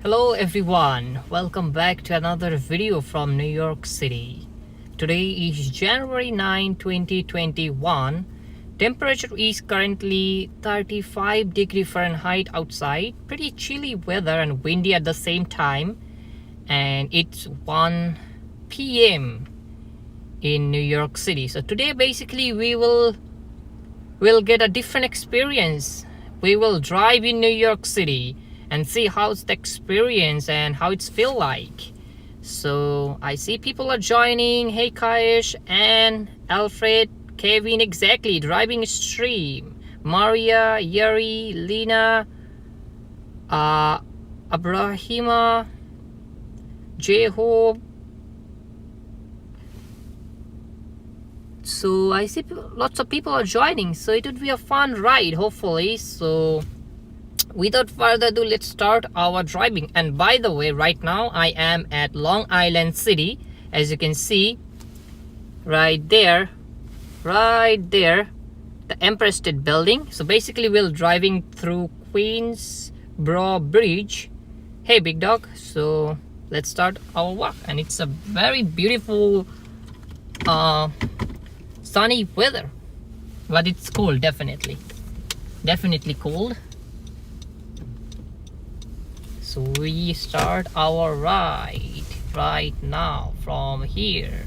Hello everyone, welcome back to another video from New York City. Today is January 9, 2021. Temperature is currently 35 degree Fahrenheit outside. Pretty chilly weather and windy at the same time. And it's 1 p.m. in New York City. So today basically we'll get a different experience. We will drive in New York City and see how's the experience and how it's feel like. So I see people are joining. Hey Kaish and Alfred, Kevin, exactly, driving stream. Maria, Yuri, Lena, Abrahima, J-Hope. So I see lots of people are joining, so it would be a fun ride hopefully. So without further ado, let's start our driving. And by the way, right now I am at Long Island City. As you can see right there, the Empire State Building. So basically we're driving through Queensborough Bridge. Hey big dog. So let's start our walk, and it's a very beautiful sunny weather, but it's cold, definitely cold. So we start our ride right now from here.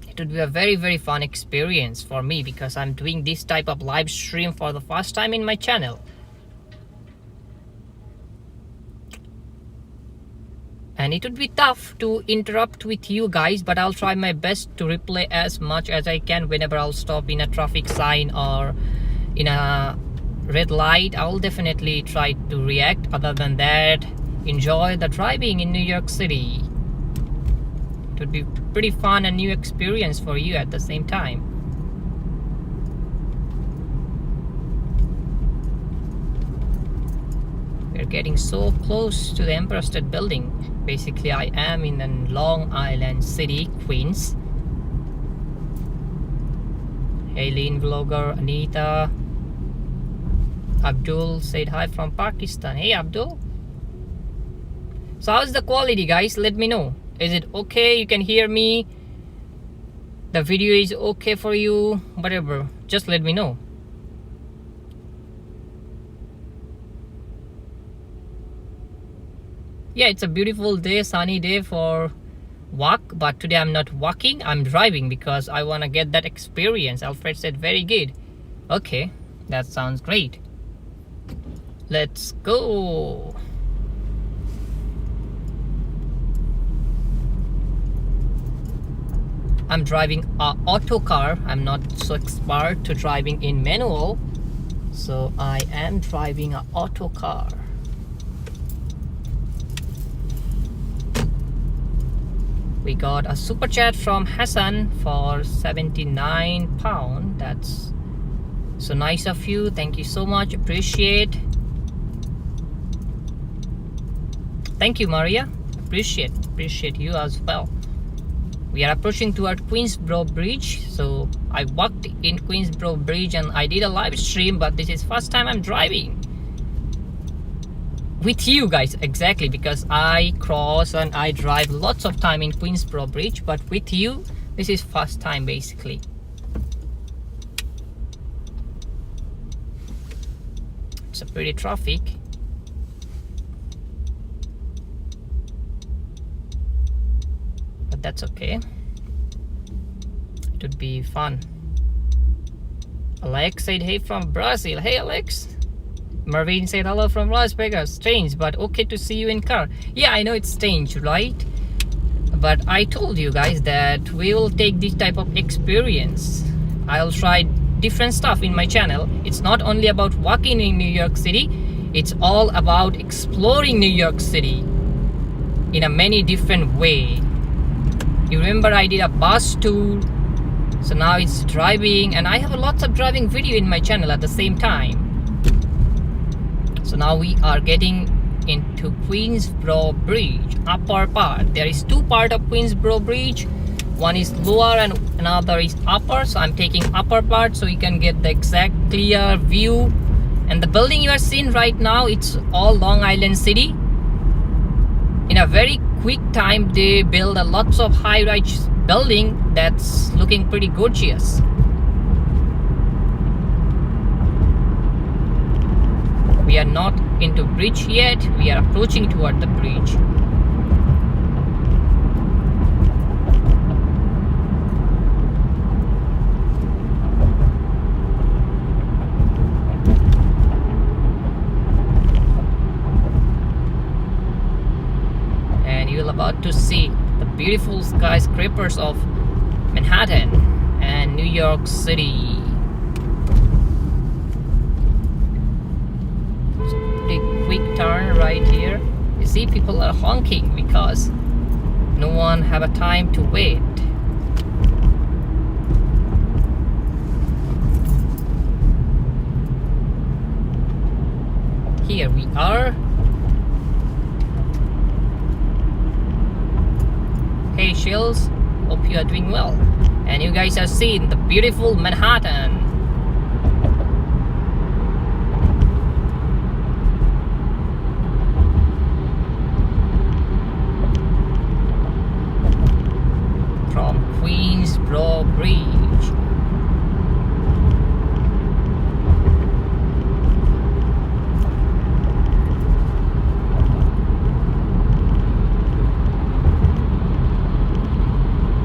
It would be a very fun experience for me because I'm doing this type of live stream for the first time in my channel. And it would be tough to interrupt with you guys, but I'll try my best to replay as much as I can whenever I'll stop in a traffic sign or in a red light. I'll definitely try to react. Other than that, enjoy the driving in New York City. It would be pretty fun and new experience for you at the same time. We're getting so close to the Empire State Building. Basically I am in Long Island City, Queens. Aileen vlogger, Anita, Abdul said hi from Pakistan. Hey Abdul. So how's the quality, guys? Let me know. Is it okay? You can hear me? The video is okay for you? Whatever, just let me know. Yeah, it's a beautiful day, sunny day for walk, but today I'm not walking, I'm driving because I want to get that experience. Alfred said very good. Okay, that sounds great. Let's go. I'm driving an auto car. I'm not so expert to driving in manual, so I am driving an auto car. We got a super chat from Hassan for 79 pounds. That's so nice of you. Thank you so much. Appreciate. Thank you, Maria. Appreciate you as well. We are approaching toward Queensborough Bridge. So I walked in Queensborough Bridge and I did a live stream, but this is first time I'm driving with you guys. Exactly, because I cross and I drive lots of time in Queensborough Bridge, but with you this is first time basically. It's a pretty traffic, but that's okay. It would be fun. Alex said hey from Brazil. Hey Alex. Marvin said hello from Las Vegas. Strange, but okay to see you in car. Yeah, I know it's strange, right? But I told you guys that we will take this type of experience. I'll try different stuff in my channel. It's not only about walking in New York City, it's all about exploring New York City in a many different way. You remember I did a bus tour, so now it's driving, and I have lots of driving video in my channel at the same time. So now we are getting into Queensborough Bridge, upper part. There is two part of Queensborough Bridge. One is lower and another is upper. So I'm taking upper part so you can get the exact clear view And the building you are seeing right now, it's all Long Island City. In a very quick time, they build a lots of high-rise building that's looking pretty gorgeous. We are not into bridge yet. We are approaching toward the bridge. And you're about to see the beautiful skyscrapers of Manhattan and New York City. Quick turn right here. You see, people are honking because no one have a time to wait. Here we are. Hey Shills, hope you are doing well. And you guys are seeing the beautiful Manhattan. From Queensborough Bridge.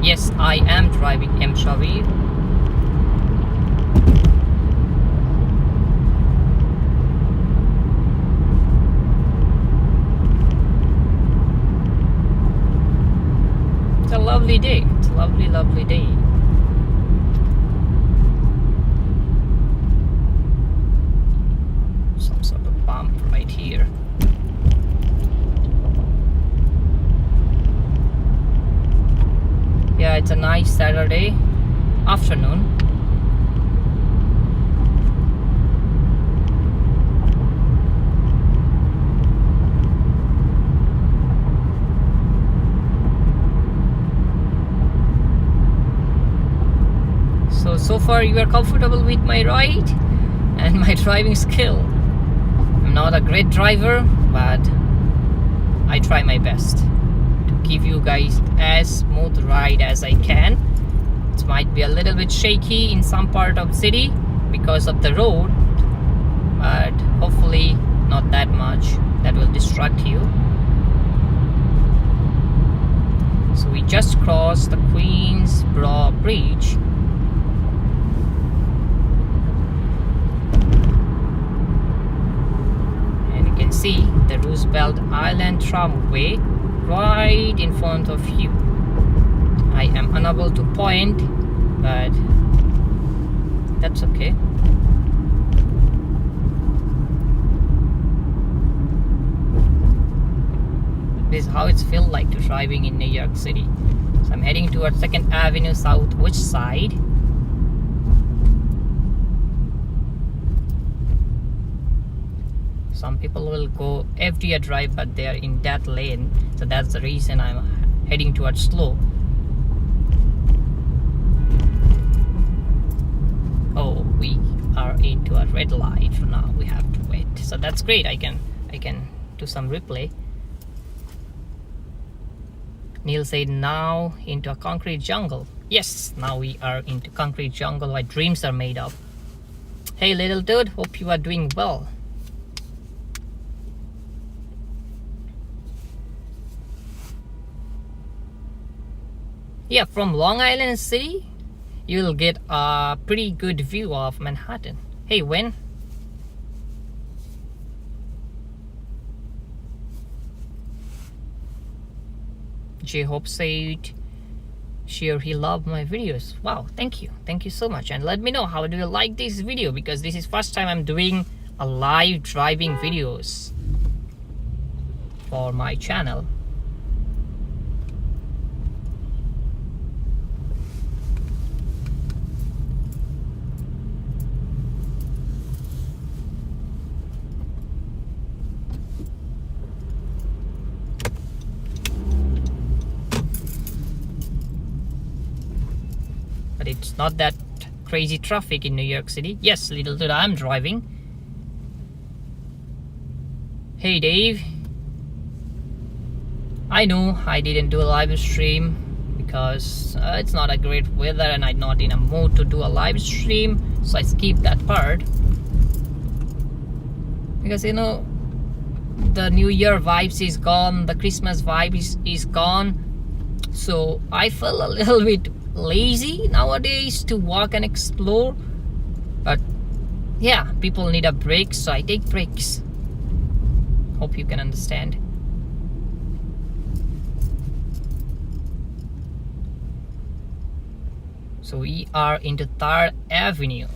Yes, I am driving MSHW. It's a lovely day. It's a lovely, lovely day. Some sort of bump right here. Yeah, it's a nice Saturday afternoon. So far you are comfortable with my ride and my driving skill. I'm not a great driver, but I try my best to give you guys as smooth ride as I can. It might be a little bit shaky in some part of the city because of the road, but hopefully not that much that will distract you. So we just crossed the Queensborough Bridge. See the Roosevelt Island tramway right in front of you. I am unable to point, but that's okay. This is how it feels like to driving in New York City. So I'm heading towards 2nd Avenue Southwest side. Some people will go FDR drive, but they are in that lane, so that's the reason I'm heading towards slow. Oh, we are into a red light now. We have to wait, so that's great. I can do some replay. Neil said now into a concrete jungle. Yes, now we are into concrete jungle. My dreams are made of. Hey little dude, hope you are doing well. Yeah, from Long Island City, you'll get a pretty good view of Manhattan. Hey, when? J-Hope said, sure, he loved my videos. Wow, thank you. Thank you so much. And let me know, how do you like this video? Because this is first time I'm doing a live driving videos for my channel. It's not that crazy traffic in New York City. Yes, little dude, I'm driving. Hey Dave, I know I didn't do a live stream because it's not a great weather and I'm not in a mood to do a live stream, so I skipped that part because you know the New Year vibes is gone, the Christmas vibe is gone, so I feel a little bit lazy nowadays to walk and explore. But yeah, people need a break, so I take breaks. Hope you can understand. So we are into 3rd Avenue,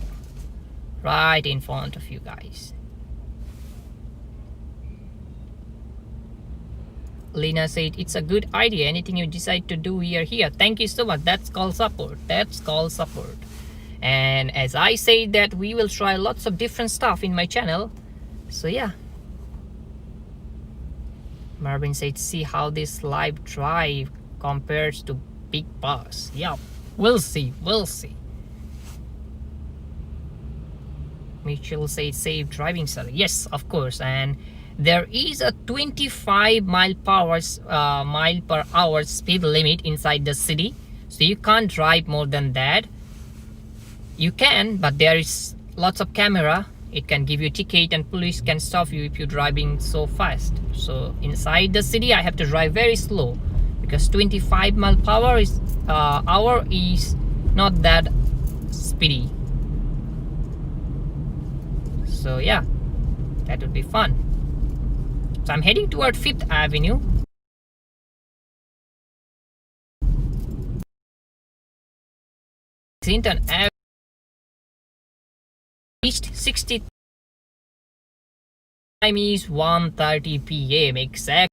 right in front of you guys. Lena said, it's a good idea. Anything you decide to do, we are here. Thank you so much. That's called support. That's called support. And as I say that, we will try lots of different stuff in my channel. So yeah. Marvin said, see how this live drive compares to big bus. Yeah, we'll see. We'll see. Mitchell said, safe driving, sir. Yes, of course. And there is a 25 mile per hour speed limit inside the city, so you can't drive more than that. You can, but there is lots of camera. It can give you a ticket and police can stop you if you're driving so fast. So inside the city I have to drive very slow because 25 mile per hour is not that speedy. So yeah, that would be fun. So I'm heading toward 5th Avenue. Clinton Avenue reached 60. Time is 1:30 p.m. exact.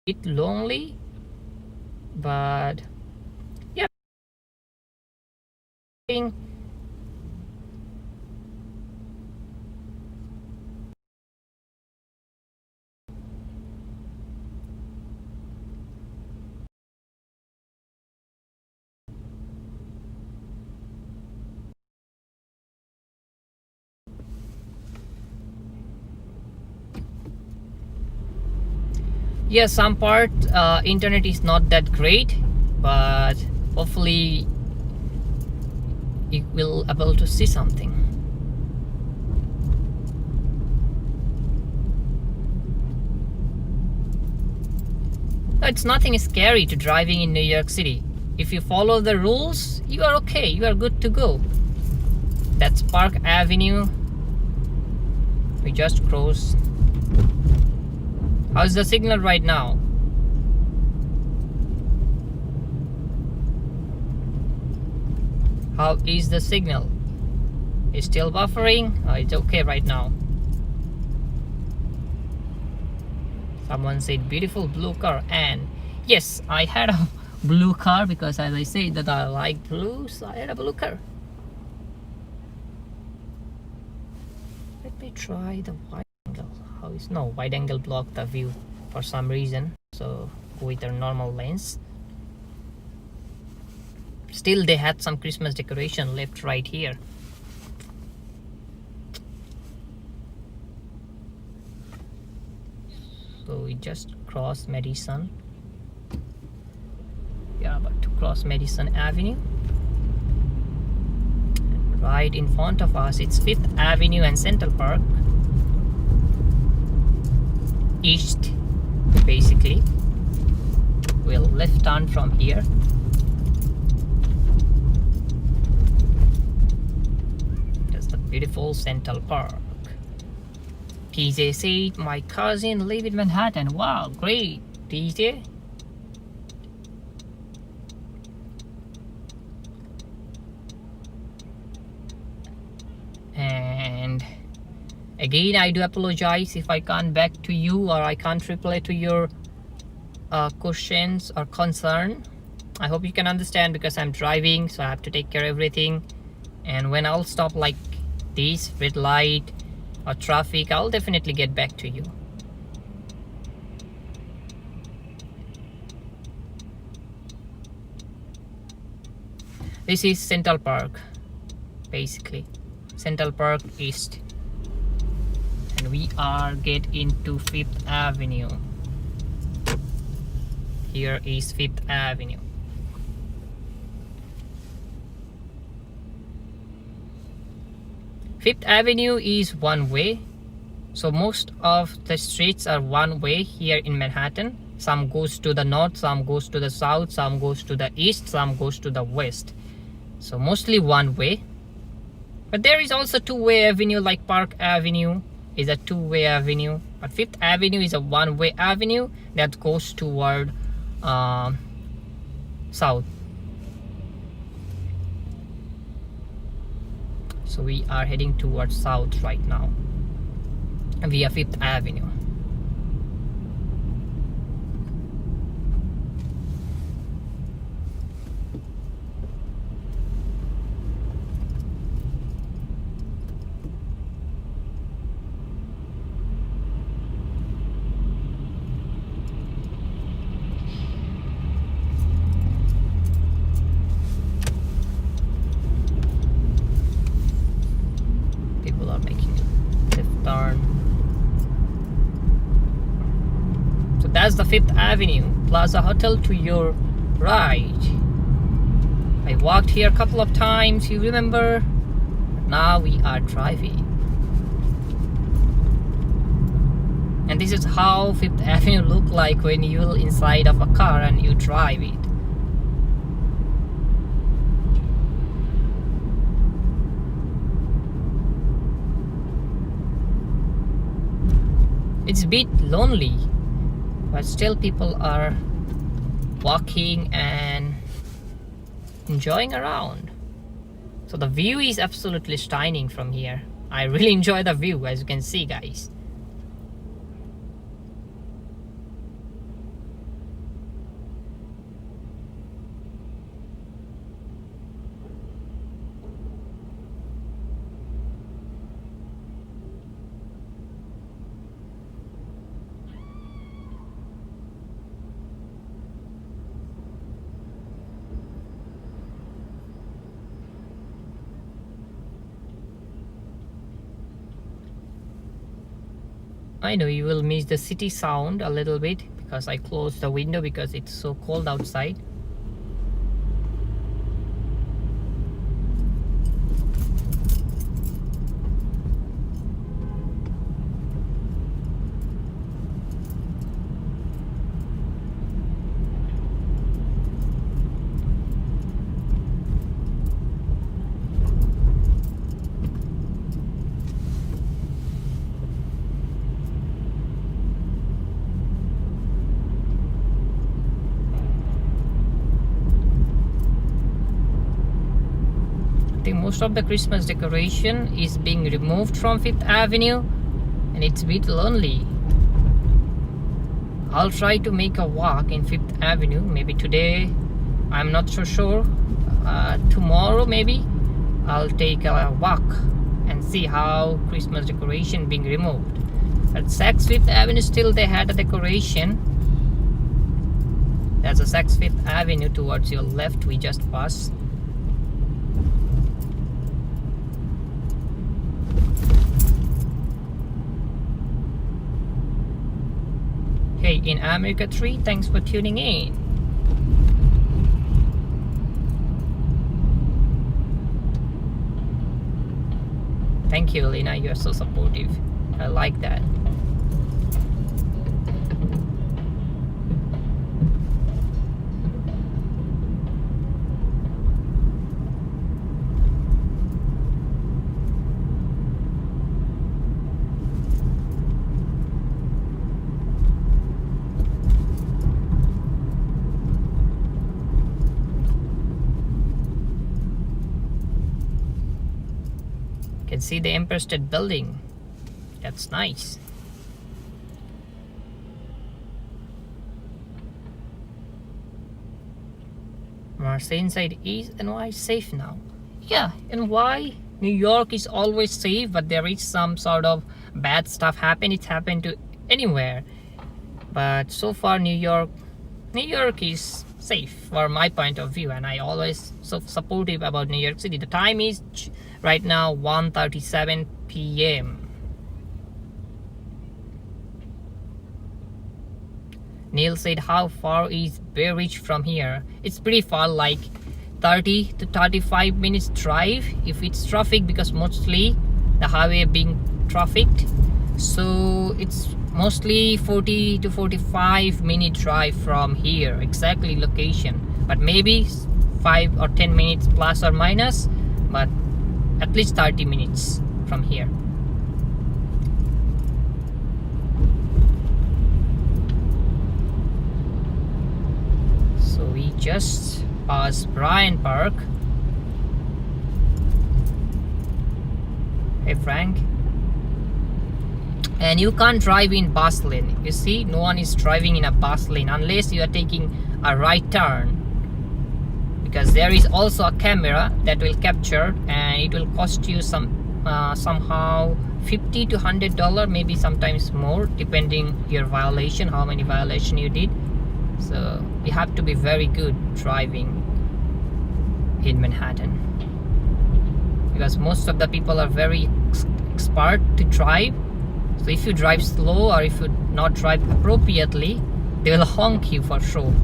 Bit lonely, but yeah. Yeah, some part internet is not that great, but hopefully you will able to see something. It's nothing scary to driving in New York City. If you follow the rules, you are okay, you are good to go. That's Park Avenue. We just crossed. How's the signal right now? How is the signal? It's still buffering? Oh, it's okay right now. Someone said beautiful blue car, and yes, I had a blue car because as I said that I like blue, so I had a blue car. Let me try the wide angle. How is no wide angle block the view for some reason, so go with their normal lens. Still they had some Christmas decoration left right here. So we just crossed Madison. We are about to cross Madison Avenue. And right in front of us it's 5th Avenue and Central Park. East, basically. We'll left turn from here. That's the beautiful Central Park. TJ said, my cousin live in Manhattan. Wow, great, TJ. And again, I do apologize if I can't back to you or I can't reply to your questions or concern. I hope you can understand because I'm driving, so I have to take care of everything. And when I'll stop like this, red light or traffic, I'll definitely get back to you. This is Central Park, basically. Central Park East. And we are get into 5th Avenue. Here is 5th Avenue. Fifth Avenue is one way. So most of the streets are one way here in Manhattan. Some goes to the north, some goes to the south, some goes to the east, some goes to the west. So mostly one way. But there is also two-way avenue, like Park Avenue is a two-way avenue. But 5th Avenue is a one-way avenue that goes toward south. So we are heading towards south right now via 5th Avenue. People are making a left turn. So that's the 5th Avenue Plaza Hotel to your right. I walked here a couple of times, you remember? Now we are driving. And this is how 5th Avenue look like when you're inside of a car and you drive it. It's a bit lonely, but still people are walking and enjoying around. So the view is absolutely stunning from here. I really enjoy the view, as you can see, guys. I know you will miss the city sound a little bit because I closed the window because it's so cold outside. Most of the Christmas decoration is being removed from 5th Avenue and it's a bit lonely. I'll try to make a walk in 5th Avenue, maybe today, I'm not so sure. Tomorrow maybe I'll take a walk and see how Christmas decoration being removed. At Saks 5th Avenue still they had a decoration. There's a Saks 5th Avenue towards your left we just passed. Hey, in America 3, thanks for tuning in. Thank you, Lena, you're so supportive. I like that. Can see the Empire State Building. That's nice. Incite is and why safe now. Yeah, and why New York is always safe, but there is some sort of bad stuff happen. It's happened to anywhere, but so far New York is safe for my point of view, and I always so supportive about New York City. The time is right now 1:37 p.m. Neil said, how far is Bay Ridge from here? It's pretty far, like 30 to 35 minutes drive if it's traffic, because mostly the highway being trafficked, so it's mostly 40 to 45 minute drive from here, exactly location, but maybe 5 or 10 minutes plus or minus, but at least 30 minutes from here. So we just passed Bryant Park. Hey Frank. And you can't drive in bus lane. You see, no one is driving in a bus lane unless you are taking a right turn, because there is also a camera that will capture, and it will cost you somehow $50 to $100, maybe sometimes more, depending your violation, how many violation you did. So you have to be very good driving in Manhattan, because most of the people are very expert to drive. So if you drive slow, or if you not drive appropriately, they will honk you for sure.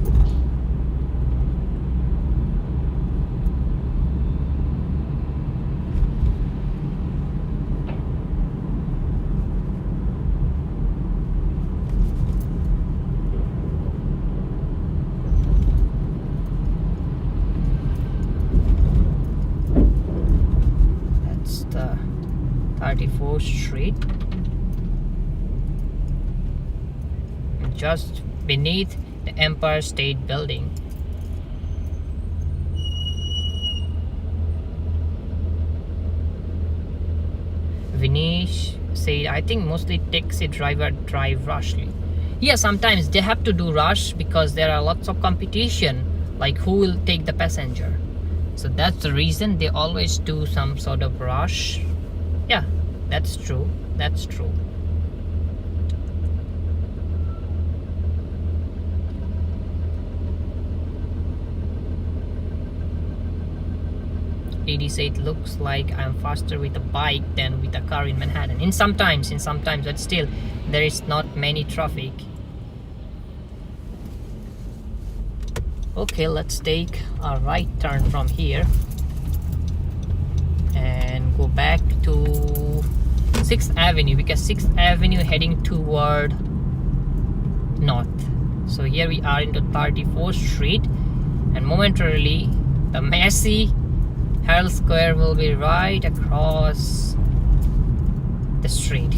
That's the 34th Street. Just beneath the Empire State Building. Vinesh said, I think mostly taxi driver drive rushly. Yeah, sometimes they have to do rush because there are lots of competition, like who will take the passenger. So that's the reason they always do some sort of rush. Yeah, that's true. That's true. Edie said, looks like I'm faster with a bike than with a car in Manhattan. In sometimes, but still, there is not many traffic. Okay, let's take a right turn from here and go back to 6th Avenue, because 6th Avenue heading toward north. So here we are into 34th Street, and momentarily the messy Herald Square will be right across the street.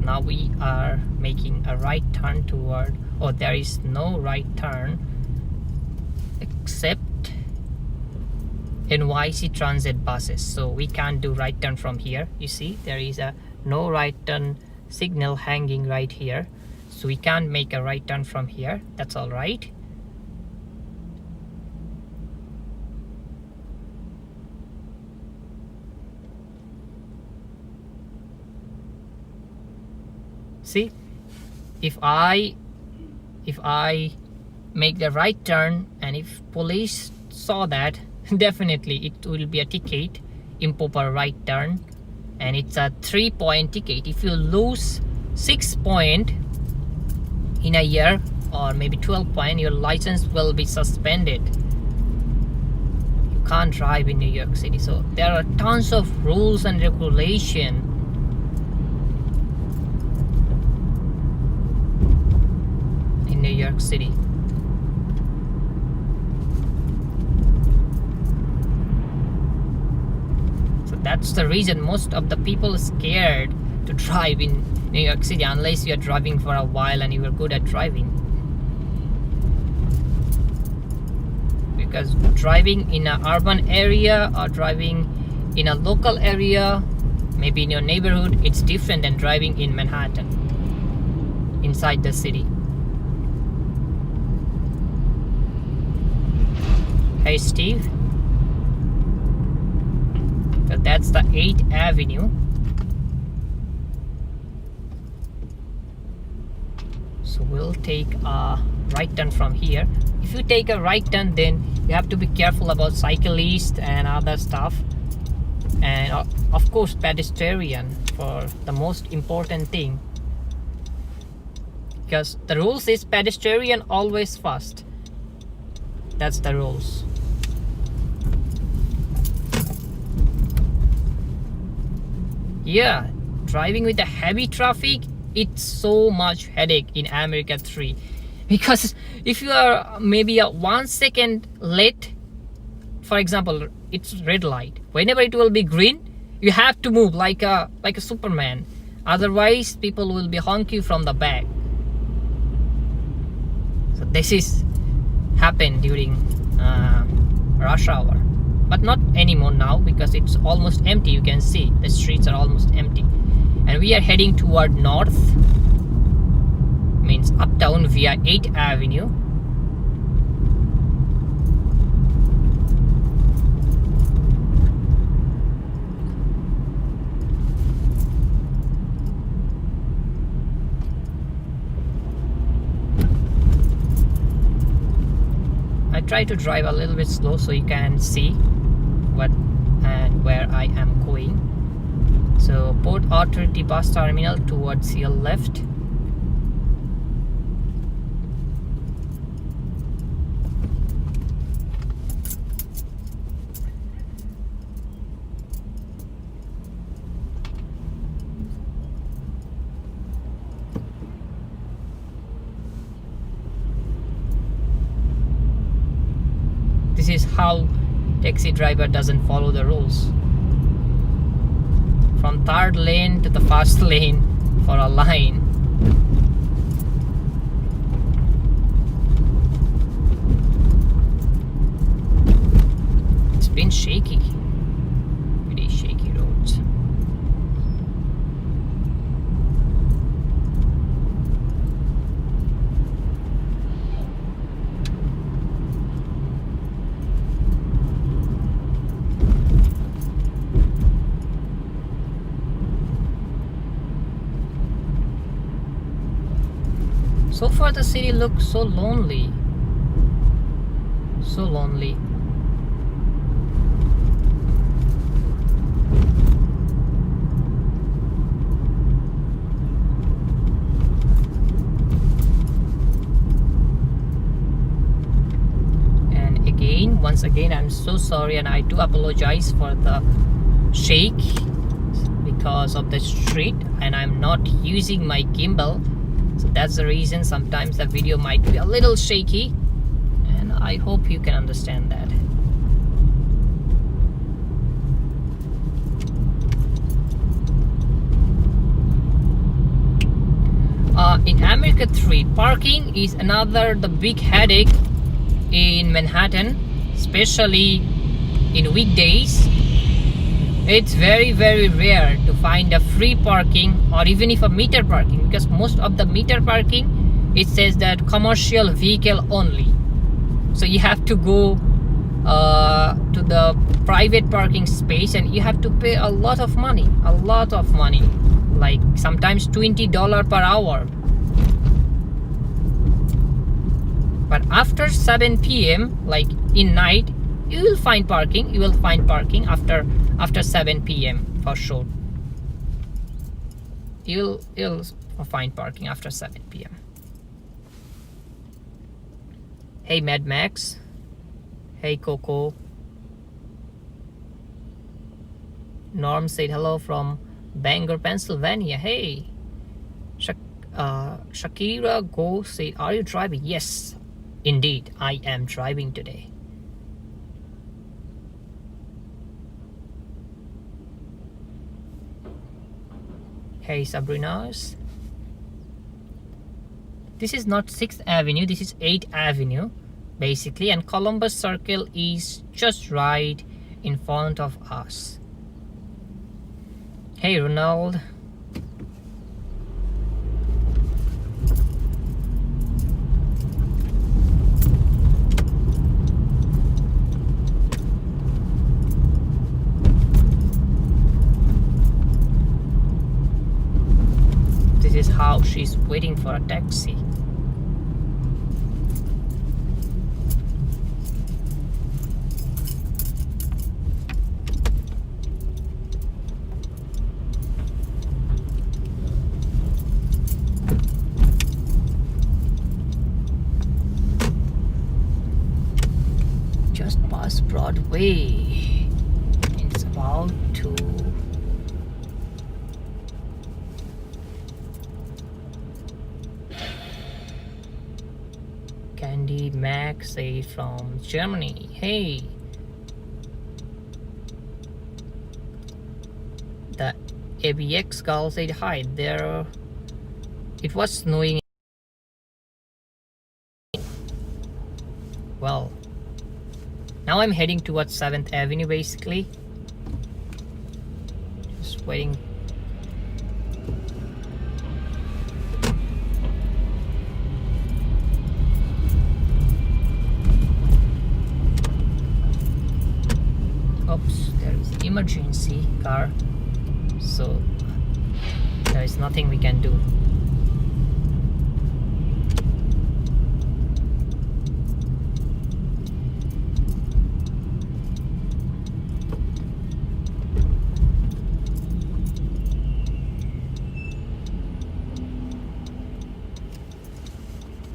Now we are making a right turn toward, there is no right turn except NYC transit buses, so we can't do right turn from here. You see, there is a no right turn signal hanging right here, so we can't make a right turn from here. That's all right. See, if I make the right turn, and if police saw that, definitely it will be a ticket, improper right turn, and it's a 3-point ticket. If you lose 6 points in a year, or maybe 12 points, your license will be suspended. You can't drive in New York City. So there are tons of rules and regulation. In New York City. So that's the reason most of the people are scared to drive in New York City, unless you're driving for a while and you are good at driving. Because driving in an urban area or driving in a local area, maybe in your neighborhood, it's different than driving in Manhattan. inside the city. Hey Steve. So that's the 8th Avenue. So we'll take a right turn from here. If you take a right turn, then you have to be careful about cyclists and other stuff, and of course pedestrian for the most important thing, because the rules is pedestrian always first. That's the rules. Yeah, driving with the heavy traffic, it's so much headache in America 3, because if you are maybe a 1 second late, for example, it's red light, whenever it will be green, you have to move like a Superman, otherwise people will be honking you from the back. So this is happened during rush hour, but not anymore now because it's almost empty. You can see the streets are almost empty, and we are heading toward north, means uptown via 8th Avenue. I try to drive a little bit slow so you can see what and where I am going. So Port Authority bus terminal towards your left. This is how taxi driver doesn't follow the rules. From 3rd lane to the 1st lane for a line. It's been shaky. Pretty shaky roads. So far the city looks so lonely. So lonely. And again, once again, I'm so sorry, and I do apologize for the shake because of the street, and I'm not using my gimbal. So that's the reason sometimes the video might be a little shaky, and I hope you can understand that. In America 3, parking is the big headache in Manhattan, especially in weekdays. It's very rare to find a free parking, or even if a meter parking, because most of the meter parking, it says that commercial vehicle only. So you have to go to the private parking space, and you have to pay a lot of money, like sometimes $20 per hour. But after 7 p.m, like in night, you will find parking. After 7 p.m. for sure. You'll find parking after 7 p.m. Hey Mad Max. Hey Coco. Norm said hello from Bangor, Pennsylvania. Hey. Shakira Go said, are you driving? Yes, indeed, I am driving today. Hey Sabrinas. This is not 6th Avenue, this is 8th Avenue basically, and Columbus Circle is just right in front of us. Hey Ronald. is how she's waiting for a taxi. Just past Broadway. It's about to Candy Max say from Germany. Hey, the ABX girl said hi. There, it was snowing. Well, now I'm heading towards 7th Avenue basically. Just waiting. Oops, there is an emergency car, so there is nothing we can do.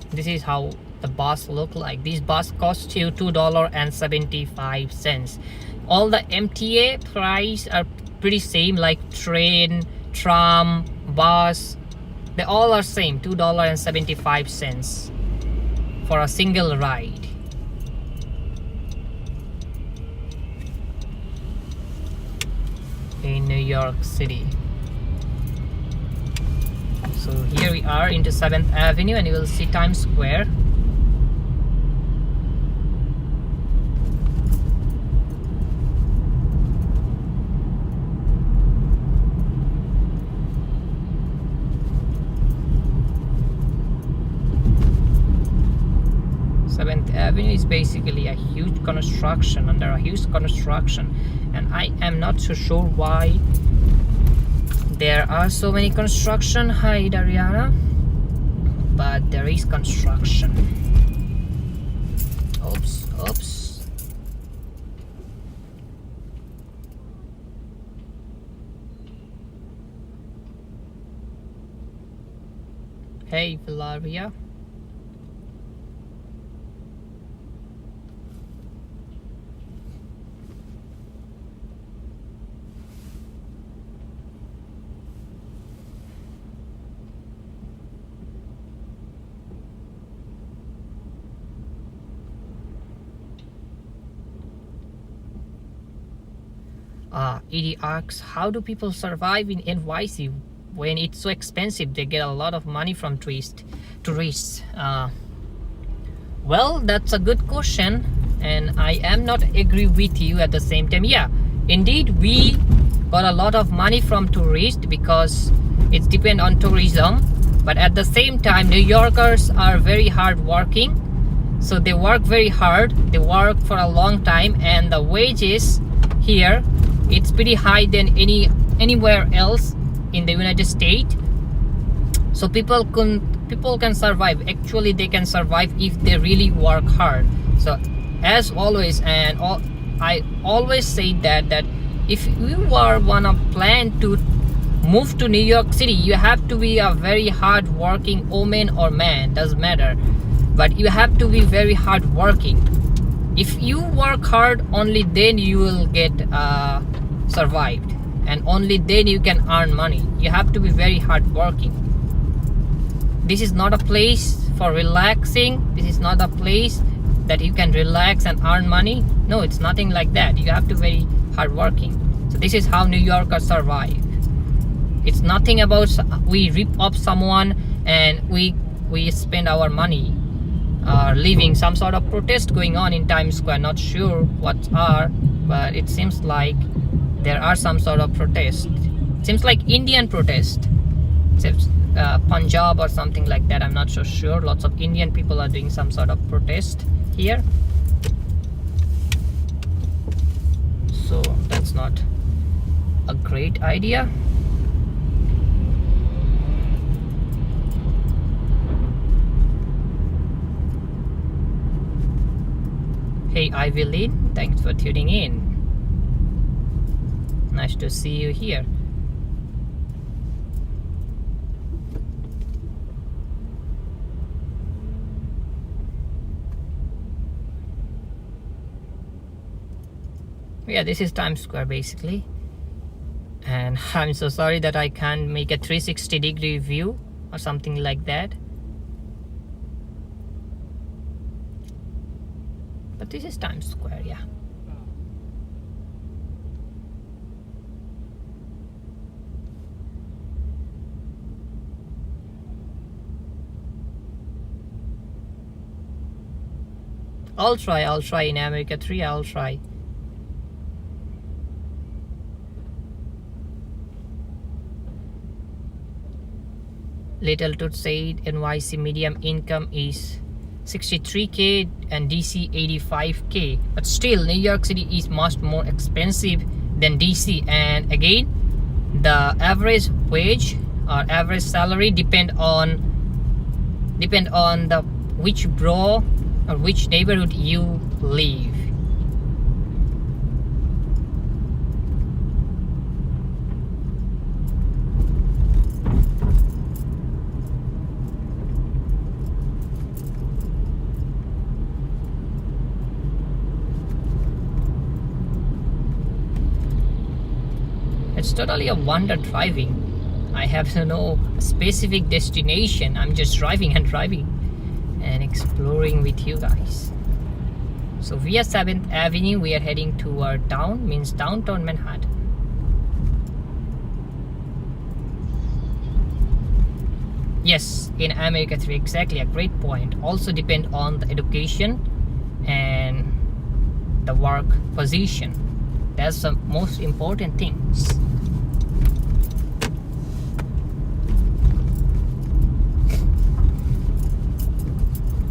This is how the bus look like. This bus costs you $2.75. All the MTA price are pretty same, like train, tram, bus. They all are same, $2.75 for a single ride. In New York City. So here we are into 7th Avenue and you will see Times Square. Avenue is basically a huge construction, under a huge construction, and I am not so sure why there are so many construction. Hi Dariana, but there is construction. Oops. Hey Valeria. Edie asks, how do people survive in NYC when it's so expensive? They get a lot of money from tourists. Well, that's a good question, and I am not agree with you at the same time. Yeah, indeed, we got a lot of money from tourists because it's depend on tourism. But at the same time, New Yorkers are very hard working, so they work very hard. They work for a long time, and the wages here, it's pretty high than anywhere else in the United States. So people can survive. Actually, they can survive if they really work hard. So as always, and I always say that if you are wanna plan to move to New York City, you have to be a very hard working woman or man, doesn't matter, but you have to be very hard working. If you work hard, only then you will get survived, and only then you can earn money. You have to be very hard working. This is not a place for relaxing. This is not a place that you can relax and earn money. No, it's nothing like that. You have to be very hard working. So this is how New Yorkers survive. It's nothing about we rip off someone and we spend our money leaving some sort of protest going on in Times Square. Not sure what are, but it seems like there are some sort of protest. Seems like Indian protest, Punjab or something like that. I'm not so sure. Lots of Indian people are doing some sort of protest here. So that's not a great idea. Hey Ivelyn, thanks for tuning in. Nice to see you here. Yeah, this is Times Square basically. And I'm so sorry that I can't make a 360-degree view or something like that. But this is Times Square, yeah. I'll try in America 3, I'll try. Little Tooth said NYC medium income is 63k and DC 85k, but still New York City is much more expensive than DC. And again, the average wage or average salary depend on the which borough or which neighborhood you live. It's totally a wonder driving. I have no specific destination. I'm just driving and exploring with you guys. So via 7th Avenue, we are heading toward downtown Manhattan. Yes, in America 3, exactly, a great point. Also depend on the education and the work position. That's the most important things.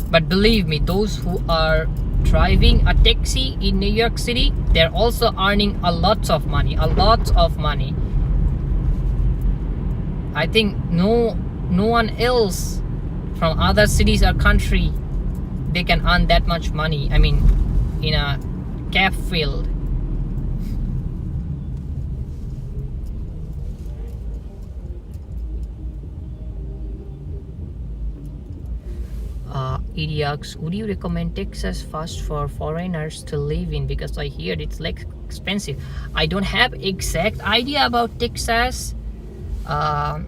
But believe me, those who are driving a taxi in New York City, they're also earning a lot of money. I think no one else from other cities or country, they can earn that much money. I mean, in a cab field. Edie asks, would you recommend Texas first for foreigners to live in, because I hear it's like expensive. I don't have exact idea about Texas, but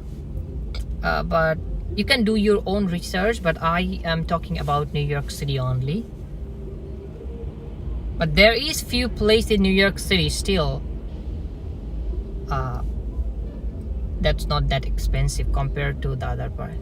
you can do your own research, but I am talking about New York City only. But there is few places in New York City still that's not that expensive compared to the other part.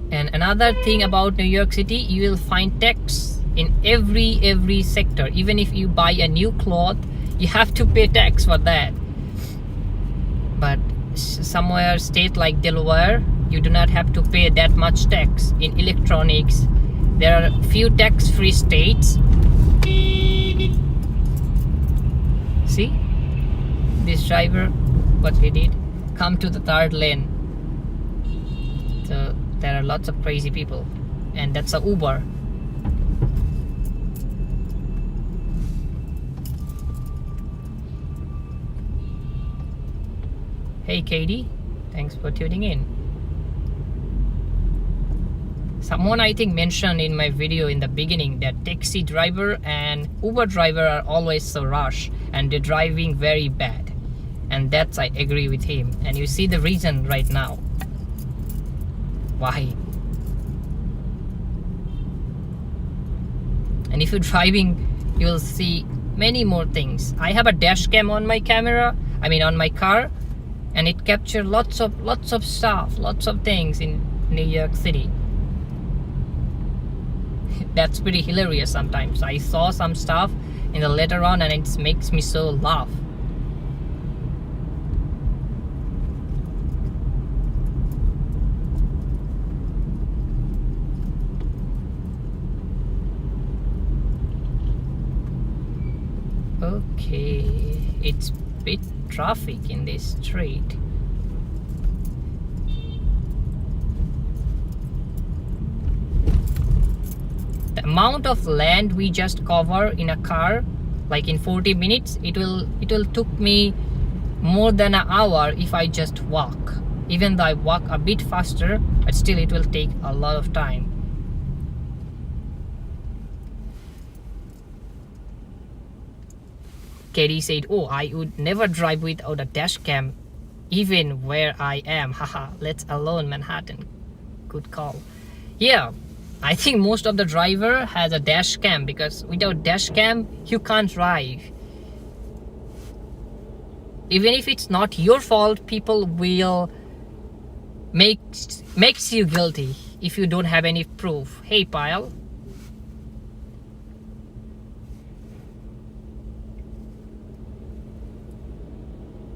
And another thing about New York City, you will find tax in every sector. Even if you buy a new cloth, you have to pay tax for that. But somewhere state like Delaware, you do not have to pay that much tax. In electronics, there are few tax-free states. See, this driver, what he did, come to the third lane. So there are lots of crazy people, and that's a Uber. Hey Katie, thanks for tuning in. Someone I think mentioned in my video in the beginning that taxi driver and Uber driver are always so rush and they're driving very bad, and that's, I agree with him. And you see the reason right now why. And if you're driving, you'll see many more things. I have a dash cam on my camera, on my car, and it captures lots of stuff, lots of things in New York City. That's pretty hilarious sometimes. I saw some stuff in the later on and it makes me so laugh. Okay, it's bit traffic in this street. The amount of land we just cover in a car, like in 40 minutes, it will took me more than an hour if I just walk. Even though I walk a bit faster, but still it will take a lot of time. Katie said, oh, I would never drive without a dash cam, even where I am. Haha, let alone Manhattan. Good call. Yeah, I think most of the driver has a dash cam, because without dash cam, you can't drive. Even if it's not your fault, people will makes you guilty if you don't have any proof. Hey, Pyle.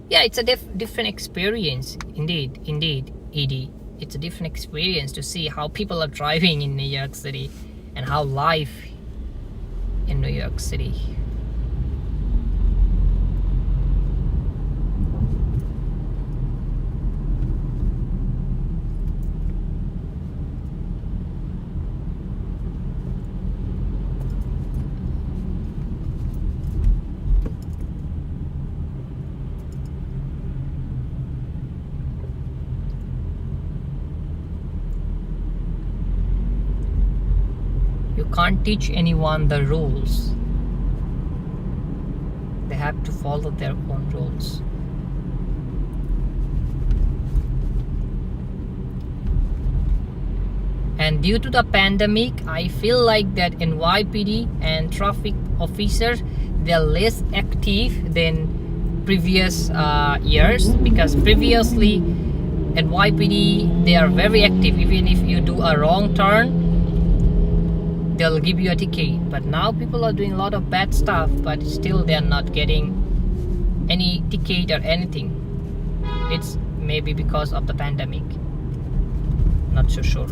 Yeah, it's a different experience. Indeed, Edie. It's a different experience to see how people are driving in New York City and how life in New York City. You can't teach anyone the rules. They have to follow their own rules. And due to the pandemic, I feel like that NYPD and traffic officers, they're less active than previous years, because previously NYPD, they are very active. Even if you do a wrong turn, they'll give you a ticket. But now people are doing a lot of bad stuff, but still they're not getting any ticket or anything. It's maybe because of the pandemic. Not so sure.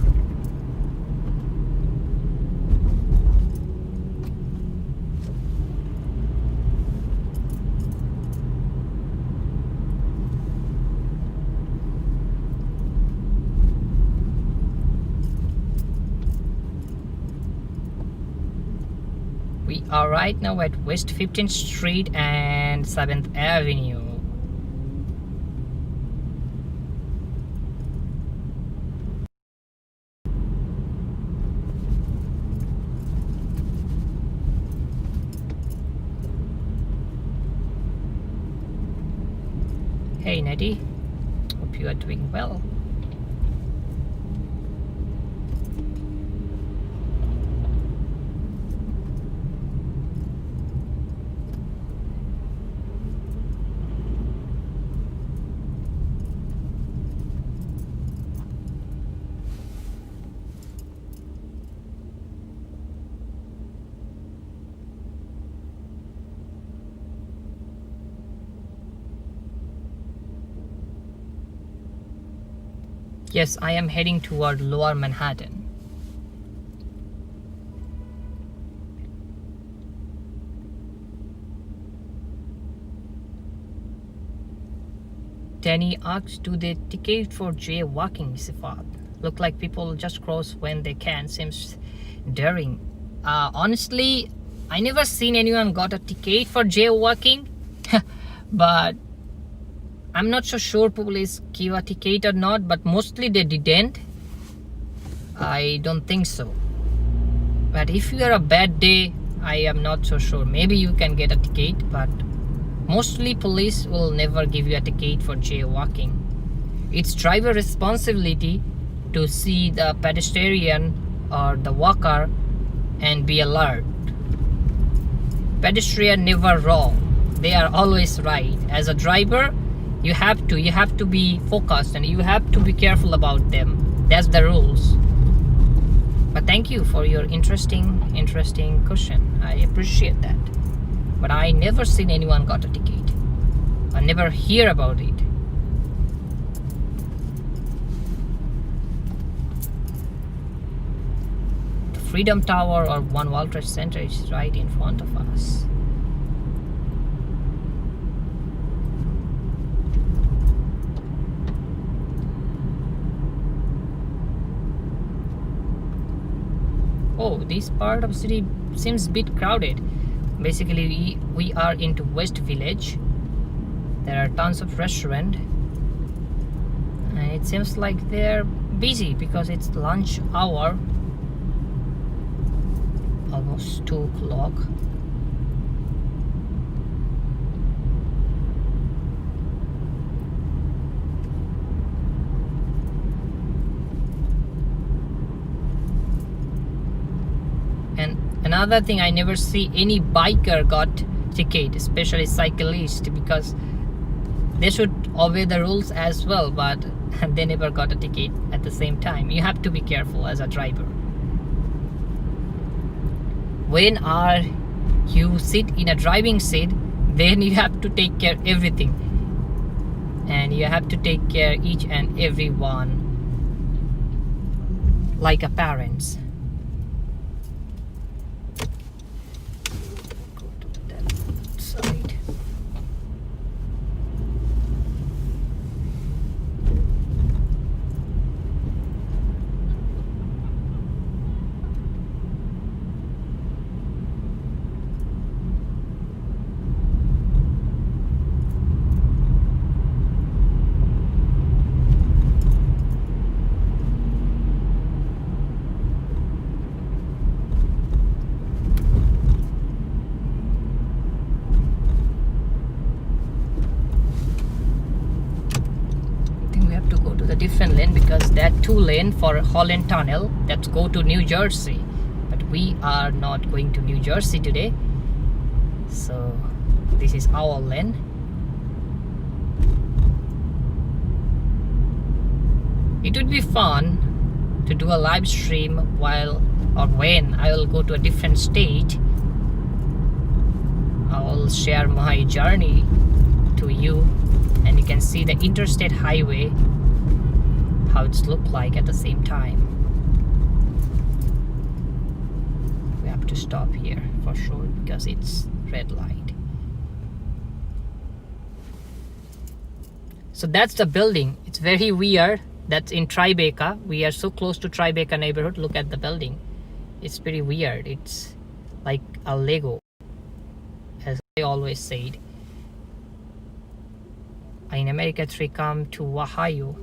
We are right now at West 15th Street and 7th Avenue. Hey Nettie, hope you are doing well. Yes, I am heading toward Lower Manhattan. Danny asked, do they ticket for jaywalking, Sifat? Look like people just cross when they can. Seems daring. Honestly, I never seen anyone got a ticket for jaywalking. But I'm not so sure police give a ticket or not, but mostly they didn't. I don't think so. But if you are a bad day, I am not so sure. Maybe you can get a ticket, but mostly police will never give you a ticket for jaywalking. It's driver responsibility to see the pedestrian or the walker and be alert. Pedestrian never wrong. They are always right. As a driver, you have to be focused and you have to be careful about them. That's the rules. But thank you for your interesting question. I appreciate that. But I never seen anyone got a ticket. I never hear about it. The Freedom Tower or One World Trade Center is right in front of us. Oh, this part of the city seems a bit crowded. Basically, we are into West Village. There are tons of restaurants, and it seems like they're busy because it's lunch hour, almost 2 o'clock. And another thing, I never see any biker got ticket, especially cyclist, because they should obey the rules as well, but they never got a ticket at the same time. You have to be careful as a driver. When you sit in a driving seat, then you have to take care everything, and you have to take care each and every one like a parents. Go to that side. The different lane, because that 2 lane for Holland Tunnel that's go to New Jersey, but we are not going to New Jersey today, so this is our lane. It would be fun to do a live stream while or when I will go to a different state. I will share my journey to you, and you can see the interstate highway, how it's look like at the same time. We have to stop here for sure because it's red light. So that's the building. It's very weird. That's in Tribeca. We are so close to Tribeca neighborhood. Look at the building. It's pretty weird. It's like a Lego, as I always said. In America, 3 come to Ohio.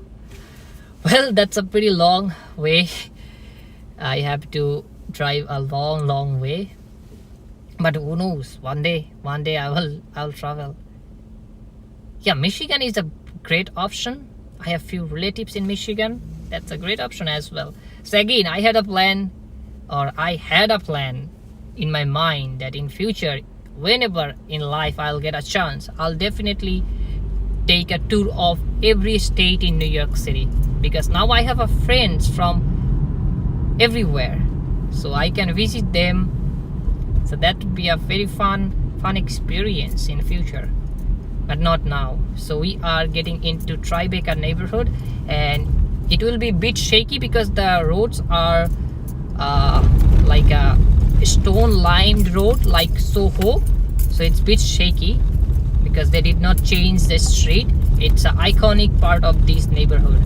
Well, that's a pretty long way. I have to drive a long way, but who knows, one day I'll travel. Yeah, Michigan is a great option. I have few relatives in Michigan. That's a great option as well. So again, I had a plan in my mind that in future, whenever in life I'll get a chance, I'll definitely take a tour of every state in New York City, because now I have a friends from everywhere, so I can visit them. So that would be a very fun experience in future, but not now. So we are getting into Tribeca neighborhood, and it will be a bit shaky because the roads are like a stone lined road like Soho, so it's a bit shaky because they did not change the street. It's an iconic part of this neighborhood,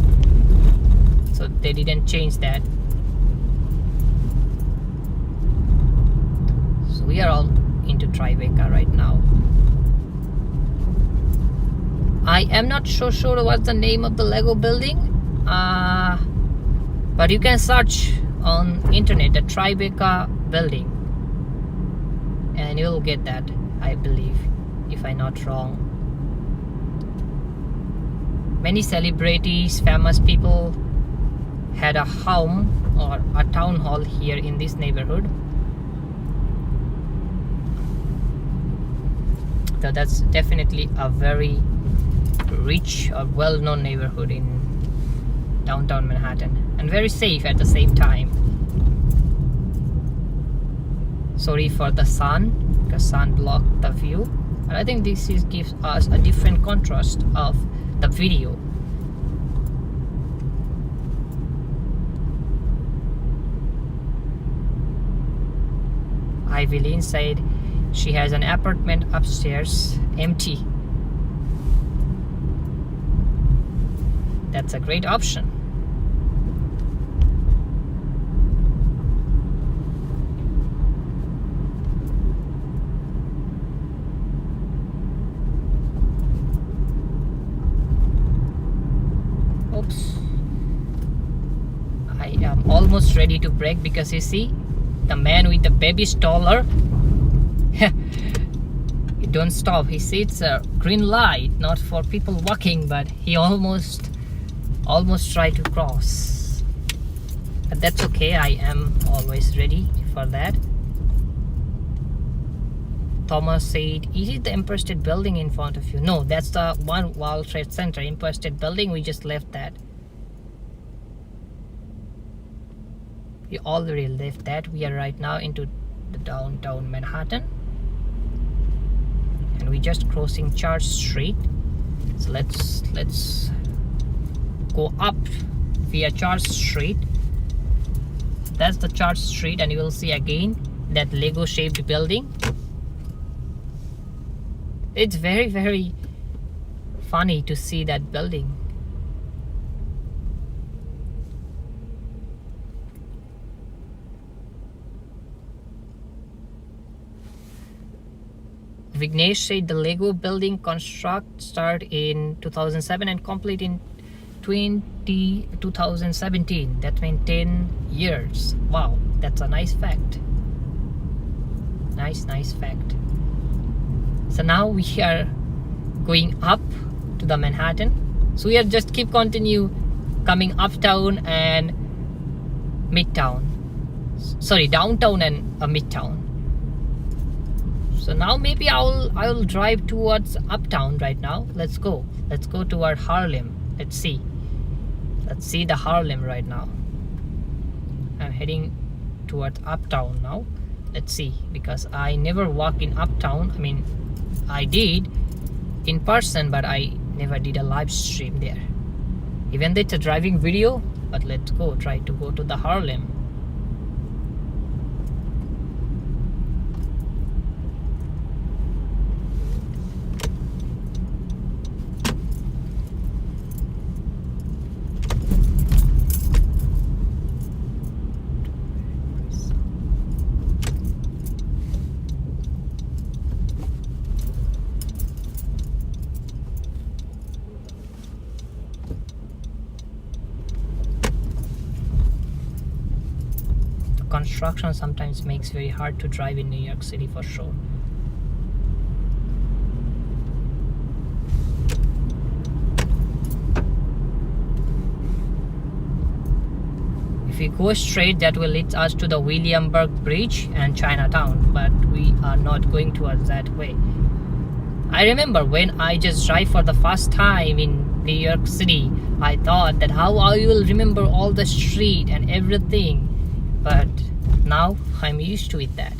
so they didn't change that. So we are all into Tribeca right now. I am not so sure what's the name of the Lego building, but you can search on internet the Tribeca building and you will get that, I believe, if I'm not wrong. Many celebrities, famous people had a home or a town hall here in this neighborhood. So that's definitely a very rich or well-known neighborhood in downtown Manhattan, and very safe at the same time. Sorry for the sun, because sun blocked the view, and I think this gives us a different contrast of the video. Evelyn said she has an apartment upstairs empty. That's a great option. almost ready to brake because you see the man with the baby stroller. He don't stop. He sees it's a green light, not for people walking, but he almost tried to cross. But that's okay. I am always ready for that. Thomas said, is it the Empire State Building in front of you? No, that's the One World Trade Center, Empire State Building. We just left that. We already left that. We are right now into the downtown Manhattan. And we're just crossing Church Street. So let's go up via Church Street. That's the Church Street, and you will see again that Lego shaped building. It's very, very funny to see that building. Vignesh said the Lego building construct start in 2007 and complete in 2017. That means 10 years. Wow, that's a nice fact. Nice fact. So now we are going up to the Manhattan. So we are just keep continue coming uptown and midtown. Sorry, downtown and midtown. So now maybe I'll drive towards uptown right now. Let's go toward Harlem. Let's see the Harlem right now. I'm heading towards uptown now. Let's see, because I never walk in uptown. I mean, I did in person, but I never did a live stream there. Even though it's a driving video, but let's go try to go to the Harlem. Construction sometimes makes very hard to drive in New York City for sure. If we go straight, that will lead us to the Williamsburg Bridge and Chinatown, but we are not going towards that way. I remember when I just drive for the first time in New York City, I thought that how I will remember all the street and everything. But now I'm used to it that.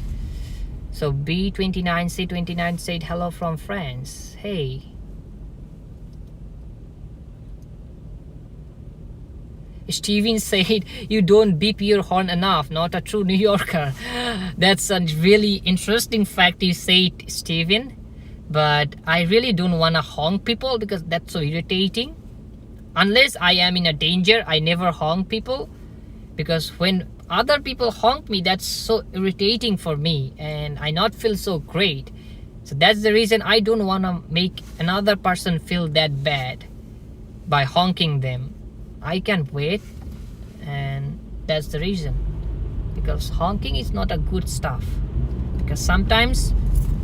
So B29C29 said hello from France. Hey. Steven said you don't beep your horn enough. Not a true New Yorker. That's a really interesting fact you said, Steven. But I really don't want to honk people because that's so irritating. Unless I am in a danger, I never honk people. Because when other people honk me, that's so irritating for me and I not feel so great. So that's the reason I don't want to make another person feel that bad by honking them. I can wait, and that's the reason, because honking is not a good stuff. Because sometimes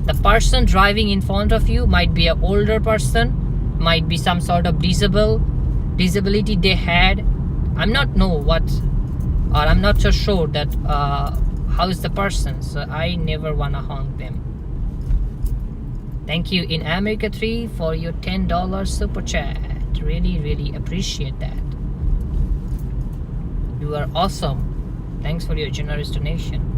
the person driving in front of you might be an older person, might be some sort of disability they had. I'm not know what, or I'm not so sure that how is the person, so I never wanna honk them. Thank you in America 3 for your $10 super chat. Really appreciate that. You are awesome. Thanks for your generous donation.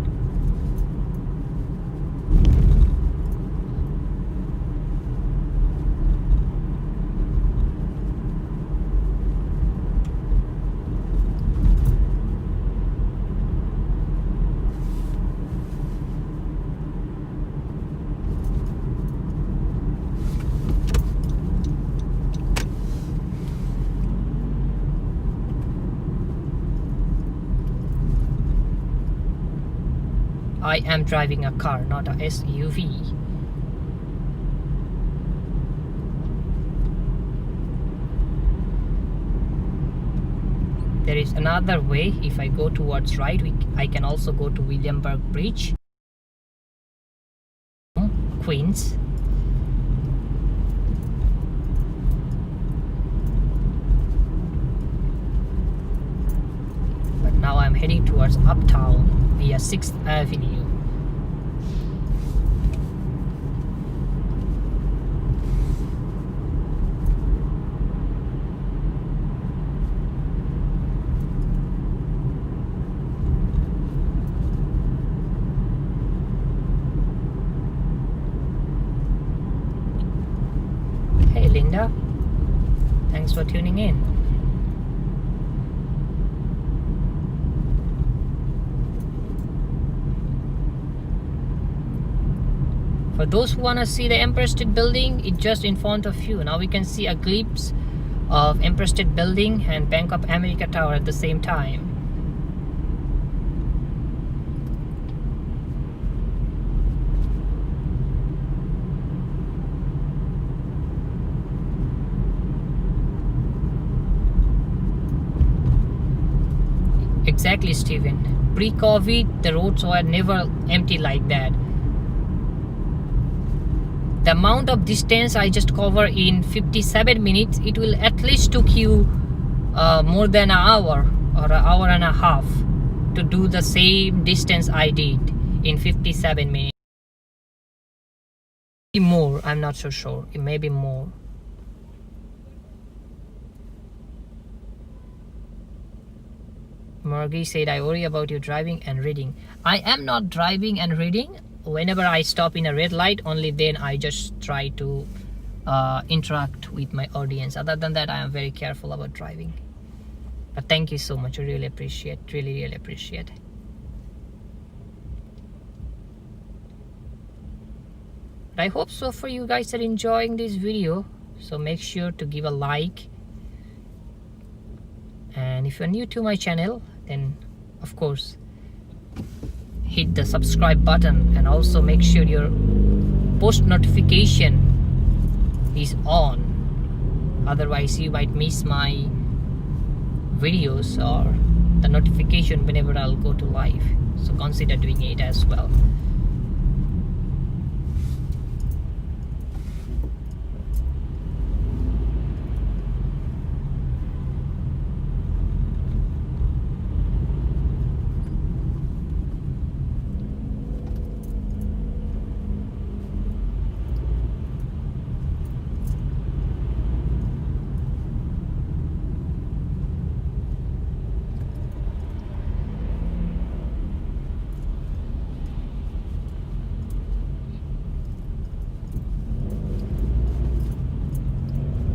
I am driving a car, not a SUV. There is another way. If I go towards right, I can also go to Williamburg Bridge, Queens. But now I'm heading towards Uptown via 6th Avenue. Hey Linda, thanks for tuning in. For those who want to see the Empire State Building, it's just in front of you. Now we can see a glimpse of Empire State Building and Bank of America Tower at the same time. Exactly, Steven. Pre-COVID, the roads were never empty like that. The amount of distance I just cover in 57 minutes, it will at least took you more than an hour or an hour and a half to do the same distance I did in 57 minutes. Maybe more, I'm not so sure. It may be more. Margie said, I worry about you driving and reading. I am not driving and reading. Whenever I stop in a red light, only then I just try to interact with my audience. Other than that, I am very careful about driving. But thank you so much. I really appreciate, really appreciate. But I hope so for you guys are enjoying this video. So make sure to give a like. And if you're new to my channel, then of course hit the subscribe button, and also make sure your post notification is on. Otherwise you might miss my videos or the notification whenever I'll go to live. So consider doing it as well.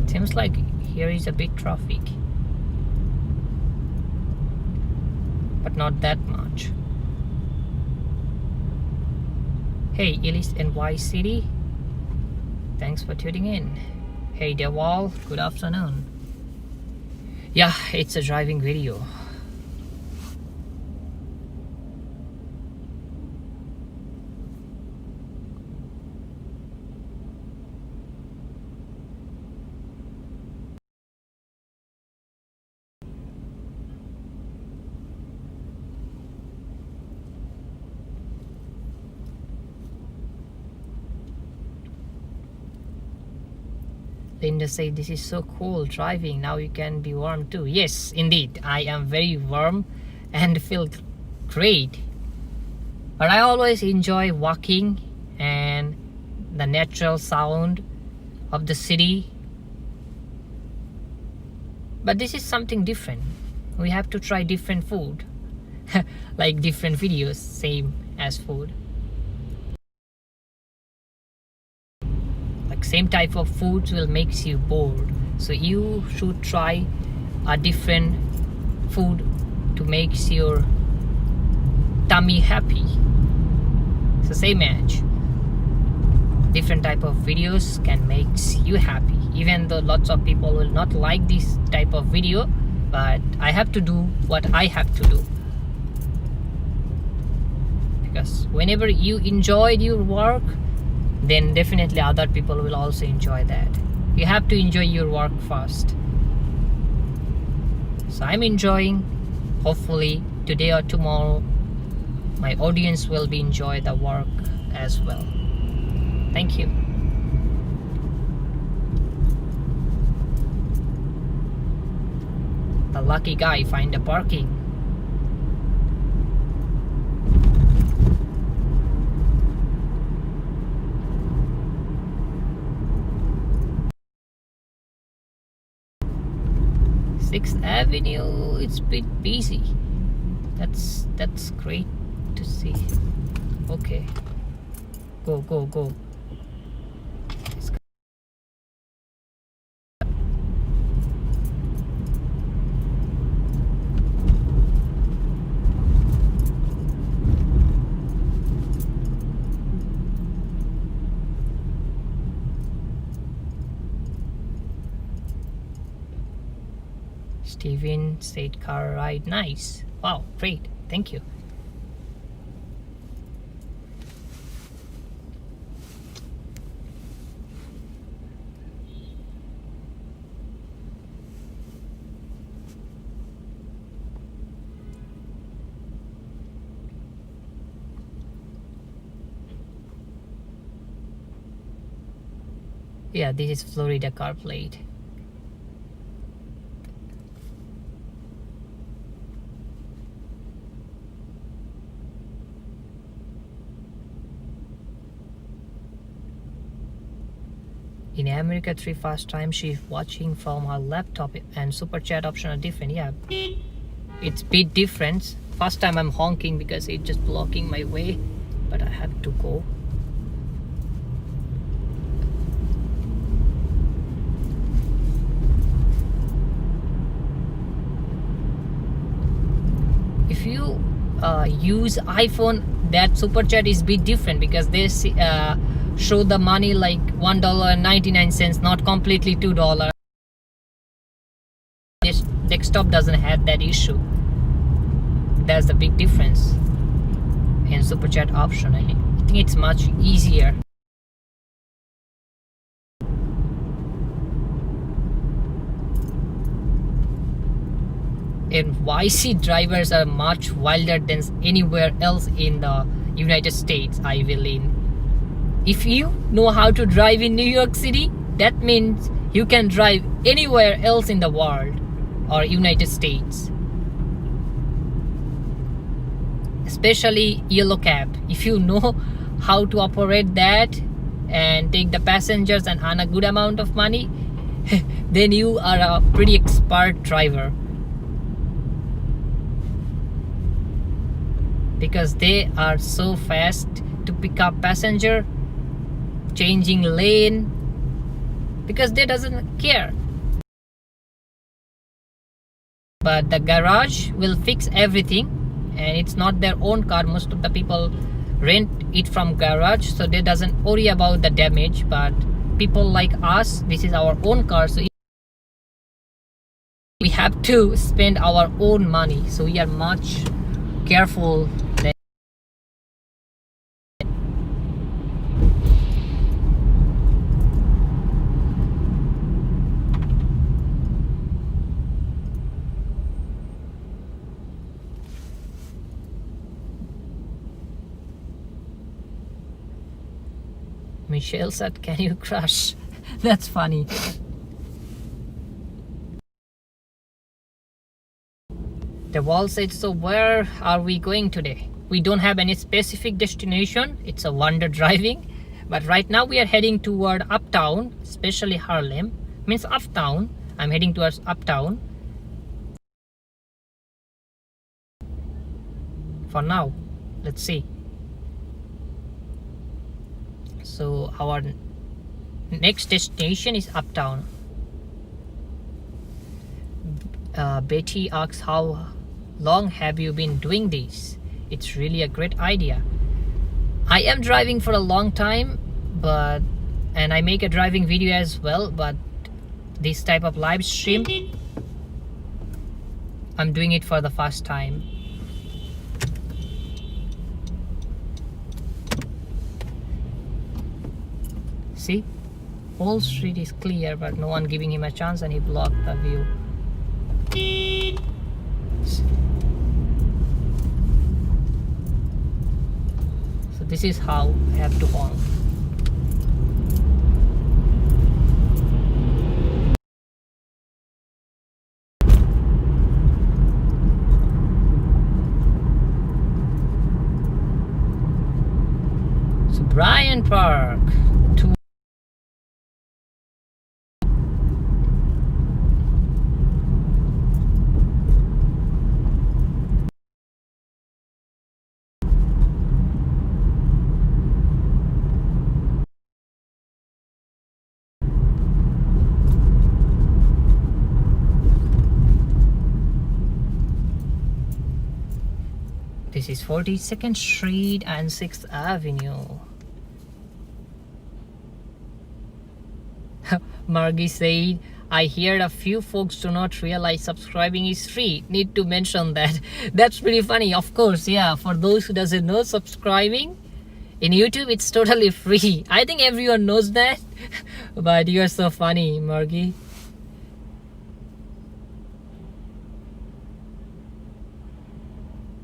Seems like here is a bit traffic, but not that much. Hey Ellis NY City, thanks for tuning in. Hey Dewal, good afternoon. Yeah, it's a driving video. Linda said, this is so cool driving. Now you can be warm too. Yes, indeed. I am very warm and feel great. But I always enjoy walking and the natural sound of the city. But this is something different. We have to try different food. Like different videos, same as food. Same type of foods will makes you bored, so you should try a different food to makes your tummy happy. So same as different type of videos can makes you happy, even though lots of people will not like this type of video, but I have to do what I have to do, because whenever you enjoyed your work, then definitely other people will also enjoy that. You have to enjoy your work first. So I'm enjoying. Hopefully today or tomorrow my audience will be enjoy the work as well. Thank you. The lucky guy find the parking. Sixth Avenue, it's a bit busy. That's great to see. Okay, go. Steven said car ride nice. Wow, great, thank you. Yeah, this is Florida car plate. In America, 3 fast time she's watching from her laptop and super chat option are different. Yeah, it's a bit different. First time I'm honking because it's just blocking my way, but I have to go. If you use iPhone, that super chat is a bit different because they show the money like $1.99, not completely $2. This desktop doesn't have that issue. That's the big difference in super chat option. I think it's much easier. And YC drivers are much wilder than anywhere else in the United States, I believe. If you know how to drive in New York City, that means you can drive anywhere else in the world or United States. Especially yellow cab. If you know how to operate that and take the passengers and earn a good amount of money, then you are a pretty expert driver. Because they are so fast to pick up passenger, changing lane, because they doesn't care. But the garage will fix everything, and it's not their own car. Most of the people rent it from garage, so they doesn't worry about the damage. But people like us, this is our own car, so we have to spend our own money, so we are much careful. Michelle said, "Can you crush?" That's funny. The wall said, "So where are we going today?" We don't have any specific destination. It's a wander driving. But right now we are heading toward uptown, especially Harlem. Means uptown. I'm heading towards uptown. For now. Let's see. So our next destination is uptown. Betty asks, how long have you been doing this? It's really a great idea. I am driving for a long time, and I make a driving video as well, but this type of live stream, I'm doing it for the first time. See, whole street is clear, but no one giving him a chance, and he blocked the view. So this is how I have to honk. So Bryant Park. This is 42nd Street and 6th Avenue. Margie said, I heard a few folks do not realize subscribing is free. Need to mention that. That's pretty funny. Of course, yeah. For those who doesn't know, subscribing in YouTube, it's totally free. I think everyone knows that. But you're so funny, Margie.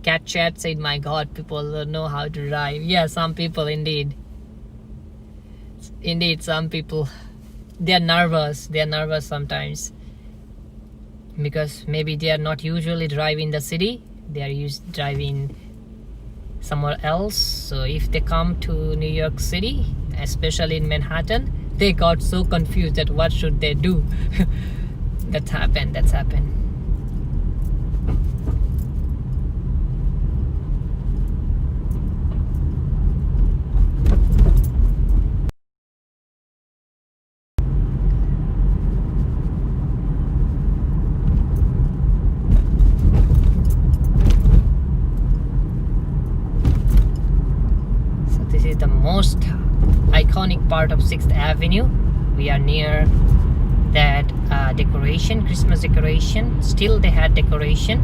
Cat Chat said, my God, people don't know how to drive. Yeah, some people indeed. Indeed, some people, they're nervous. They're nervous sometimes. Because maybe they are not usually driving the city. They are used driving somewhere else. So if they come to New York City, especially in Manhattan, they got so confused that what should they do. That's happened. This is the most iconic part of 6th Avenue. We are near that decoration, Christmas decoration. Still they had decoration.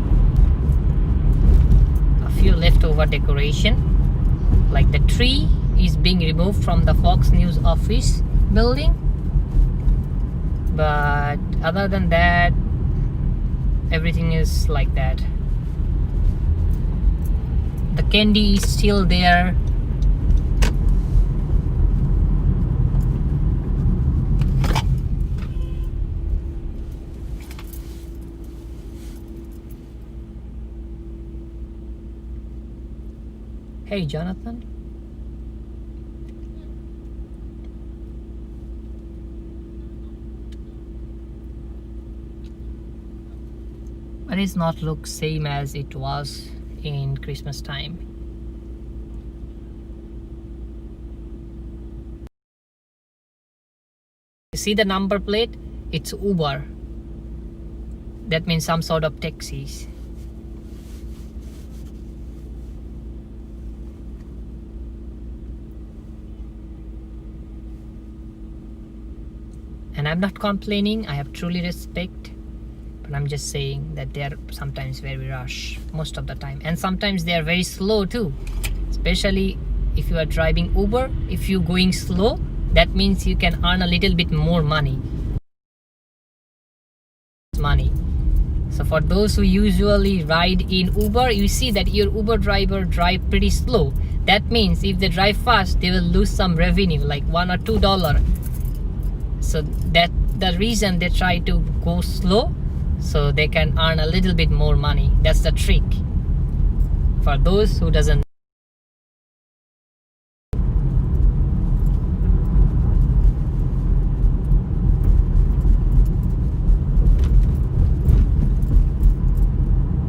A few leftover decoration. Like the tree is being removed from the Fox News office building. But other than that, everything is like that. The candy is still there. Hey, Jonathan. But it's not look same as it was in Christmas time. You see the number plate? It's Uber. That means some sort of taxis. And I'm not complaining, I have truly respect, but I'm just saying that they are sometimes very rush most of the time, and sometimes they are very slow too, especially if you are driving Uber. If you're going slow, that means you can earn a little bit more money. So for those who usually ride in Uber, you see that your Uber driver drive pretty slow. That means if they drive fast, they will lose some revenue, like $1 or $2. So that the reason they try to go slow, so they can earn a little bit more money. That's the trick. For those who doesn't.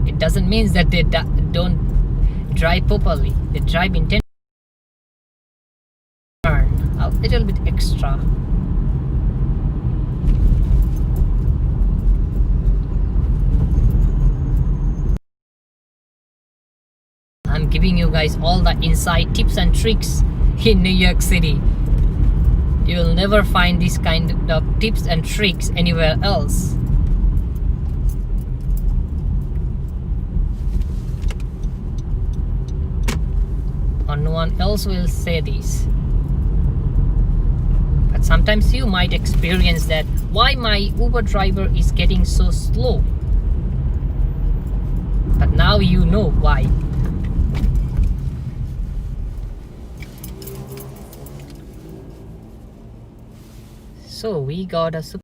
It doesn't mean that they don't drive properly. They drive intentionally. Earn a little bit extra. I'm giving you guys all the inside tips and tricks in New York City. You will never find this kind of tips and tricks anywhere else. Or no one else will say this. But sometimes you might experience that, why my Uber driver is getting so slow. now you know why. So we got a super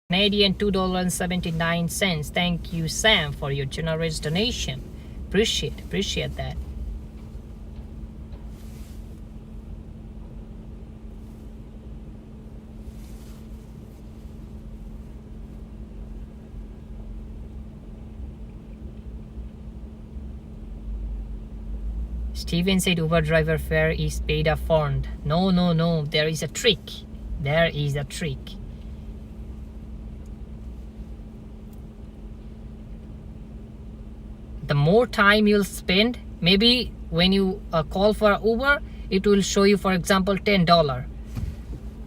Canadian $2.79. Thank you, Sam, for your generous donation. Appreciate that. Steven said Uber driver fare is paid upfront. No. There is a trick. There is a trick. The more time you'll spend, maybe when you call for Uber, it will show you, for example, $10,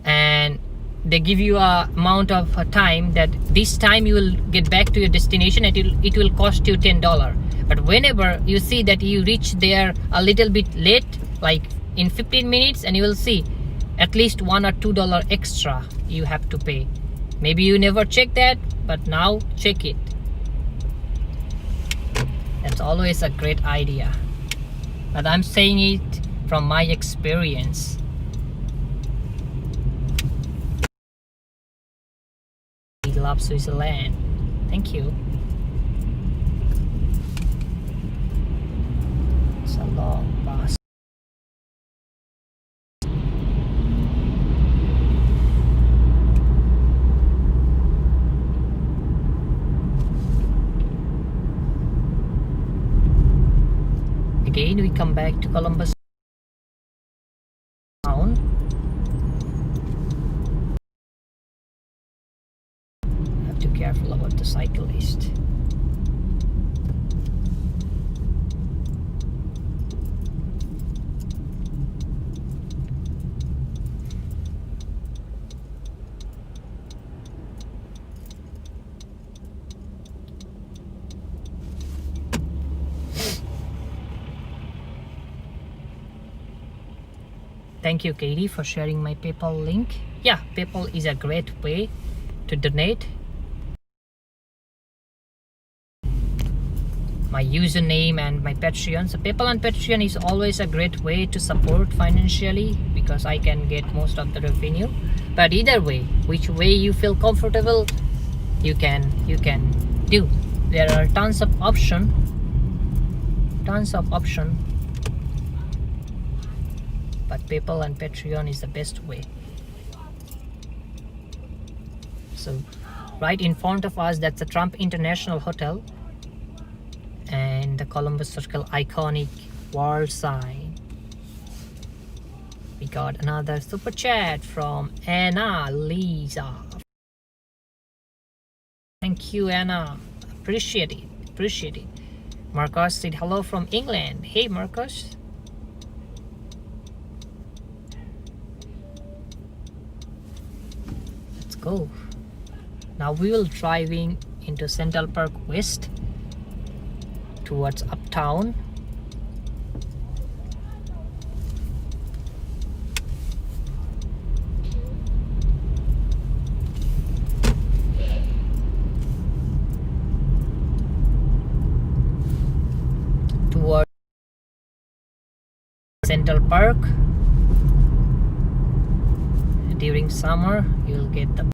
and they give you a amount of time that this time you will get back to your destination, and it will cost you $10. But whenever you see that you reach there a little bit late, like in 15 minutes, and you will see at least $1 or $2 extra you have to pay. Maybe you never check that, but now check it. That's always a great idea, but I'm saying it from my experience. We love Switzerland. Thank you. It's a long bus. Again, we come back to Columbus town. Have to be careful about the cyclist. Thank you, Katie, for sharing my PayPal link. Yeah, PayPal is a great way to donate. My username and my Patreon. So PayPal and Patreon is always a great way to support financially, because I can get most of the revenue. But either way, which way you feel comfortable, you can do. There are tons of option. But PayPal and Patreon is the best way. So right in front of us, that's the Trump International Hotel and the Columbus Circle iconic wall sign. We got another super chat from Anna Lisa. Thank you, Anna. Appreciate it. Marcus said hello from England. Hey, Marcus. Go. Now we will driving into Central Park West towards uptown. Towards Central Park. During summer, you'll get the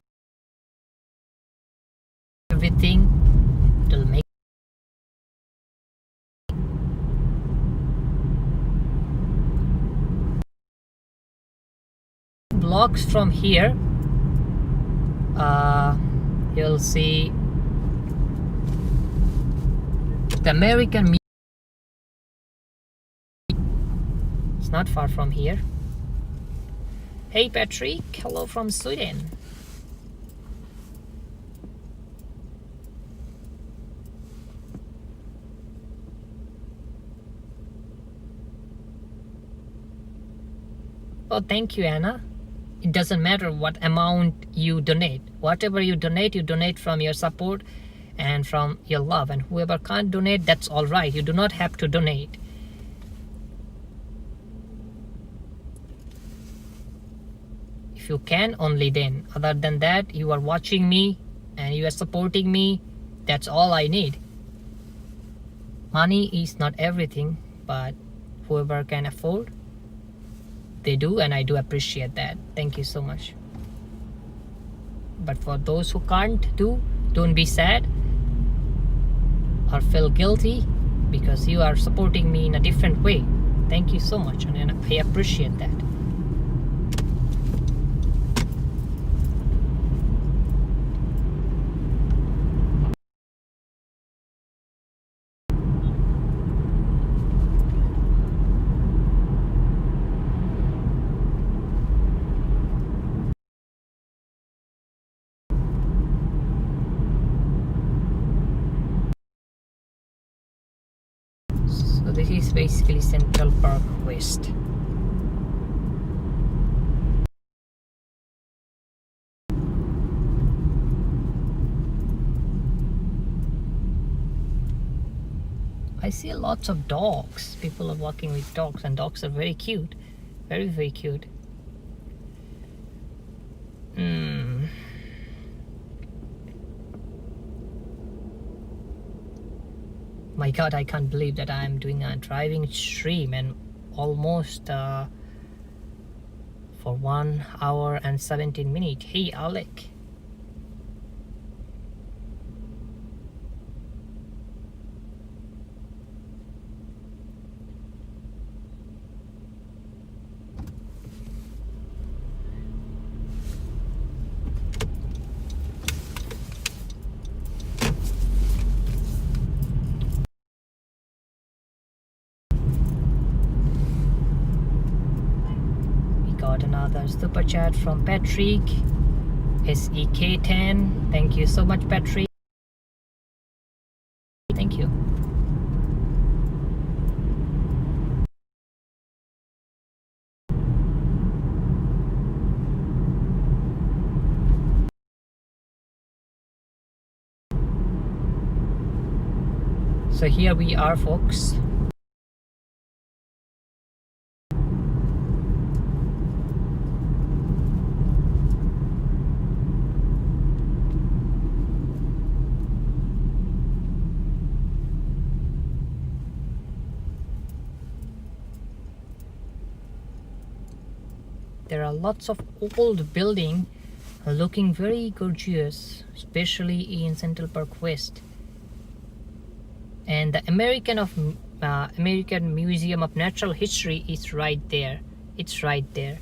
everything. It'll make blocks from here. You'll see the American. It's not far from here. Hey Patrick, hello from Sweden. Oh, thank you, Anna. It doesn't matter what amount you donate. Whatever you donate from your support and from your love. And whoever can't donate, that's all right. You do not have to donate. If you can, only then. Other than that, you are watching me and you are supporting me. That's all I need. Money is not everything, but whoever can afford, they do, and I do appreciate that. Thank you so much. But for those who can't do, don't be sad or feel guilty, because you are supporting me in a different way. Thank you so much, and I appreciate that. So this is basically Central Park West. I see lots of dogs. People are walking with dogs, and dogs are very cute. Very, very cute. My God, I can't believe that I'm doing a driving stream and almost for 1 hour and 17 minutes. Hey, Alec. Got another super chat from Patrick SEK10. Thank you so much, Patrick. Thank you. So here we are, folks. There are lots of old buildings looking very gorgeous, especially in Central Park West. And the American Museum of Natural History is right there. It's right there.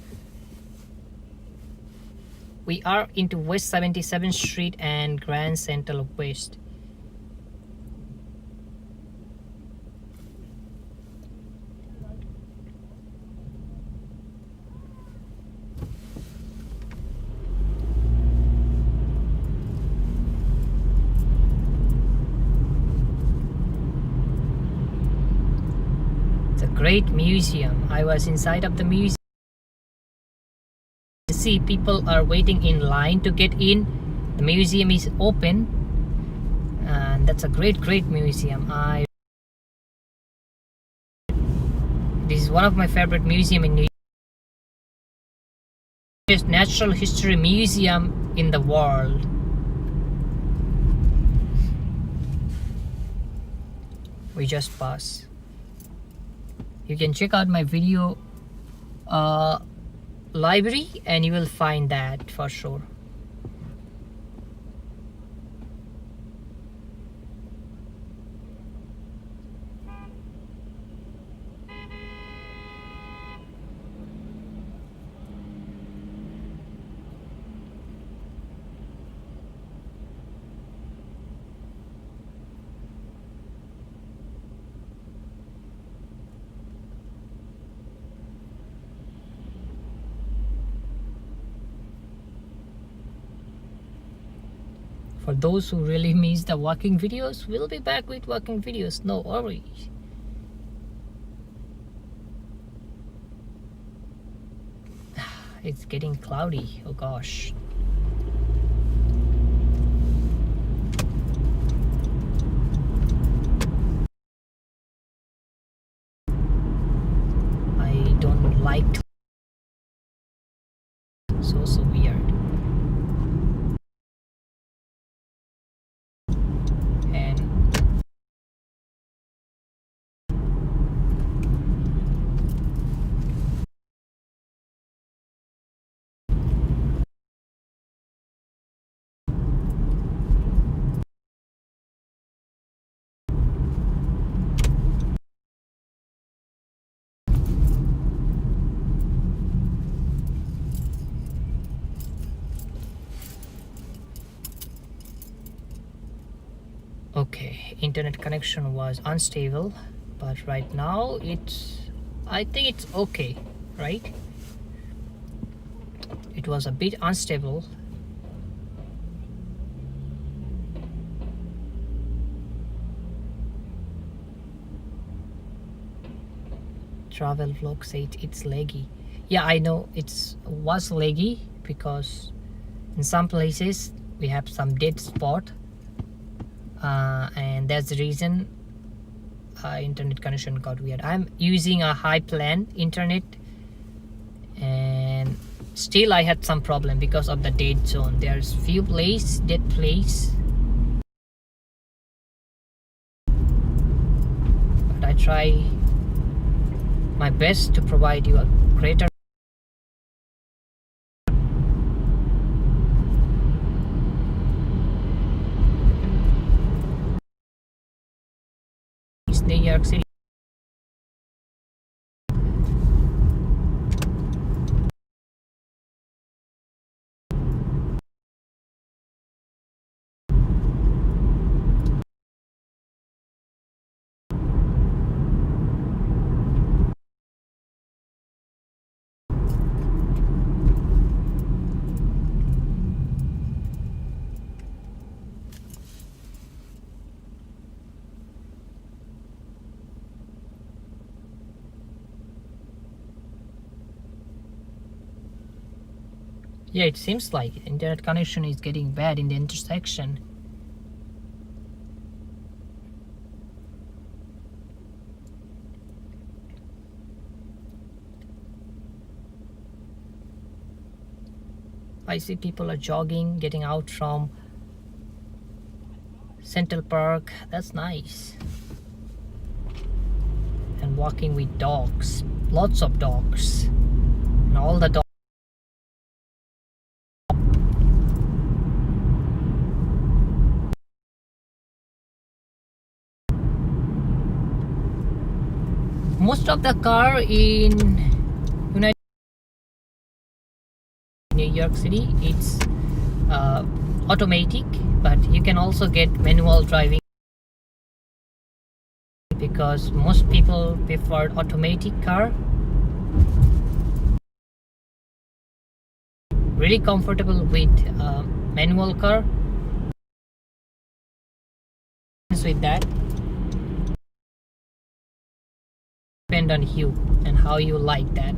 We are into West 77th Street and Grand Central West. Great museum. I was inside of the museum. You see, people are waiting in line to get in. The museum is open, and that's a great museum. This is one of my favorite museums in New York. Natural history museum in the world. We just passed. You can check out my video library and you will find that for sure. For those who really miss the walking videos, we'll be back with walking videos, no worries. It's getting cloudy, oh gosh. I don't like so weird. Okay, internet connection was unstable, but right now I think it's okay, right? It was a bit unstable. Travel vlog said it's laggy. Yeah, I know it was laggy because in some places we have some dead spot, and that's the reason internet connection got weird. I'm using a high plan internet, and still I had some problem because of the dead zone. There's few dead place, but I try my best to provide you a greater New York City. Yeah, it seems like internet connection is getting bad in the intersection. I see people are jogging, getting out from Central Park. That's nice. And walking with dogs. Lots of dogs. And all the dogs. Most of the car in New York City, it's automatic, but you can also get manual driving because most people prefer automatic car. Really comfortable with manual car. With that, depend on you and how you like that.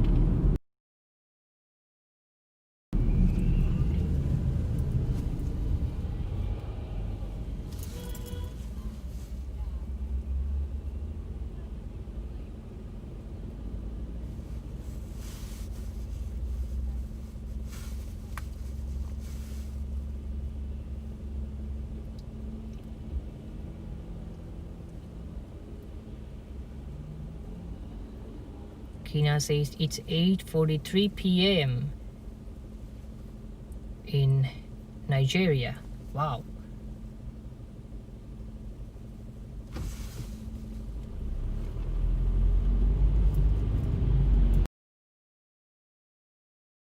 Kina says it's 8:43 p.m. in Nigeria. Wow.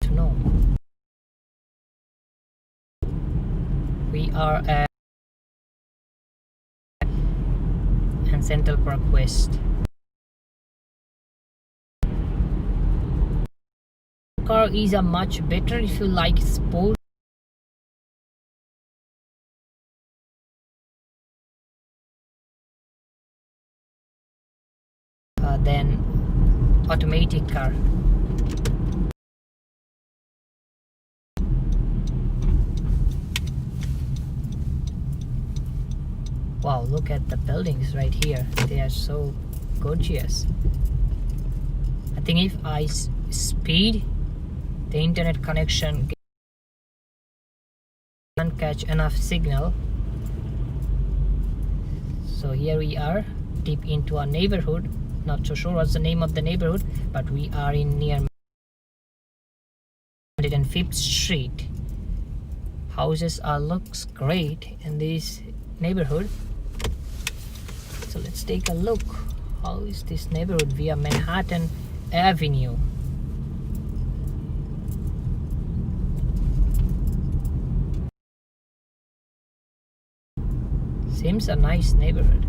To know. We are at and Central Park West. Car is a much better if you like sport. Than automatic car. Wow, look at the buildings right here. They are so gorgeous. I think if I speed the internet connection, can't catch enough signal. So here we are deep into a neighborhood. Not so sure what's the name of the neighborhood, but we are in near 105th Street. Houses looks great in this neighborhood. So let's take a look. How is this neighborhood via Manhattan Avenue? Seems a nice neighborhood.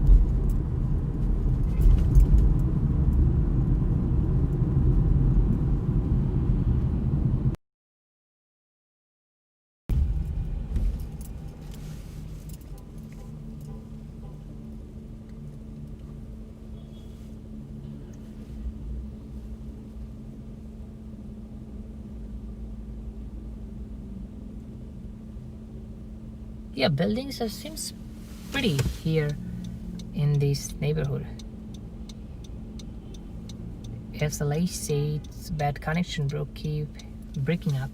Yeah, buildings seems pretty here in this neighborhood. SLA says bad connection, bro, keep breaking up.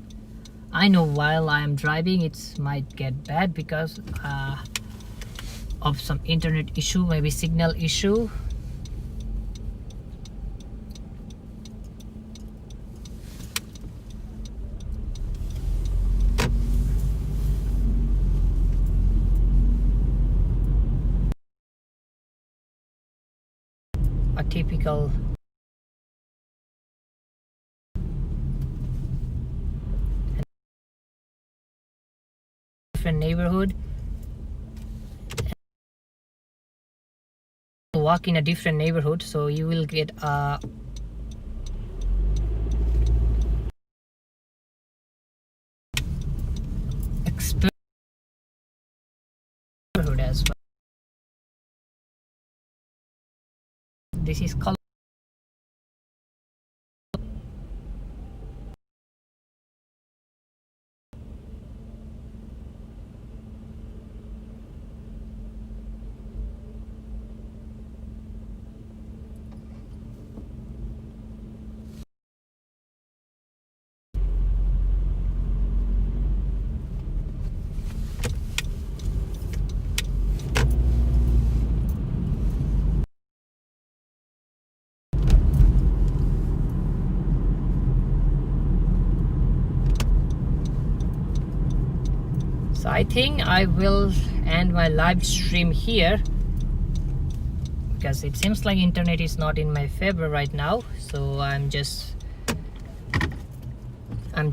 I know while I am driving it might get bad because of some internet issue, maybe signal issue. A typical different neighborhood. Walk in a different neighborhood, so you will get a experience neighborhood as well. This is called so I think I will end my live stream here because it seems like internet is not in my favor right now. So I'm just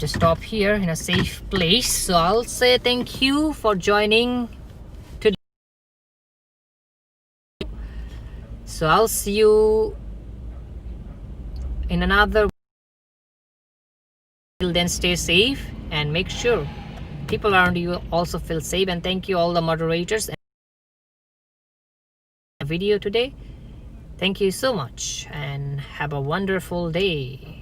stop here in a safe place. So I'll say thank you for joining today. So I'll see you in another. Till then, stay safe and make sure people around you also feel safe. And thank you all the moderators and the video today. Thank you so much and have a wonderful day.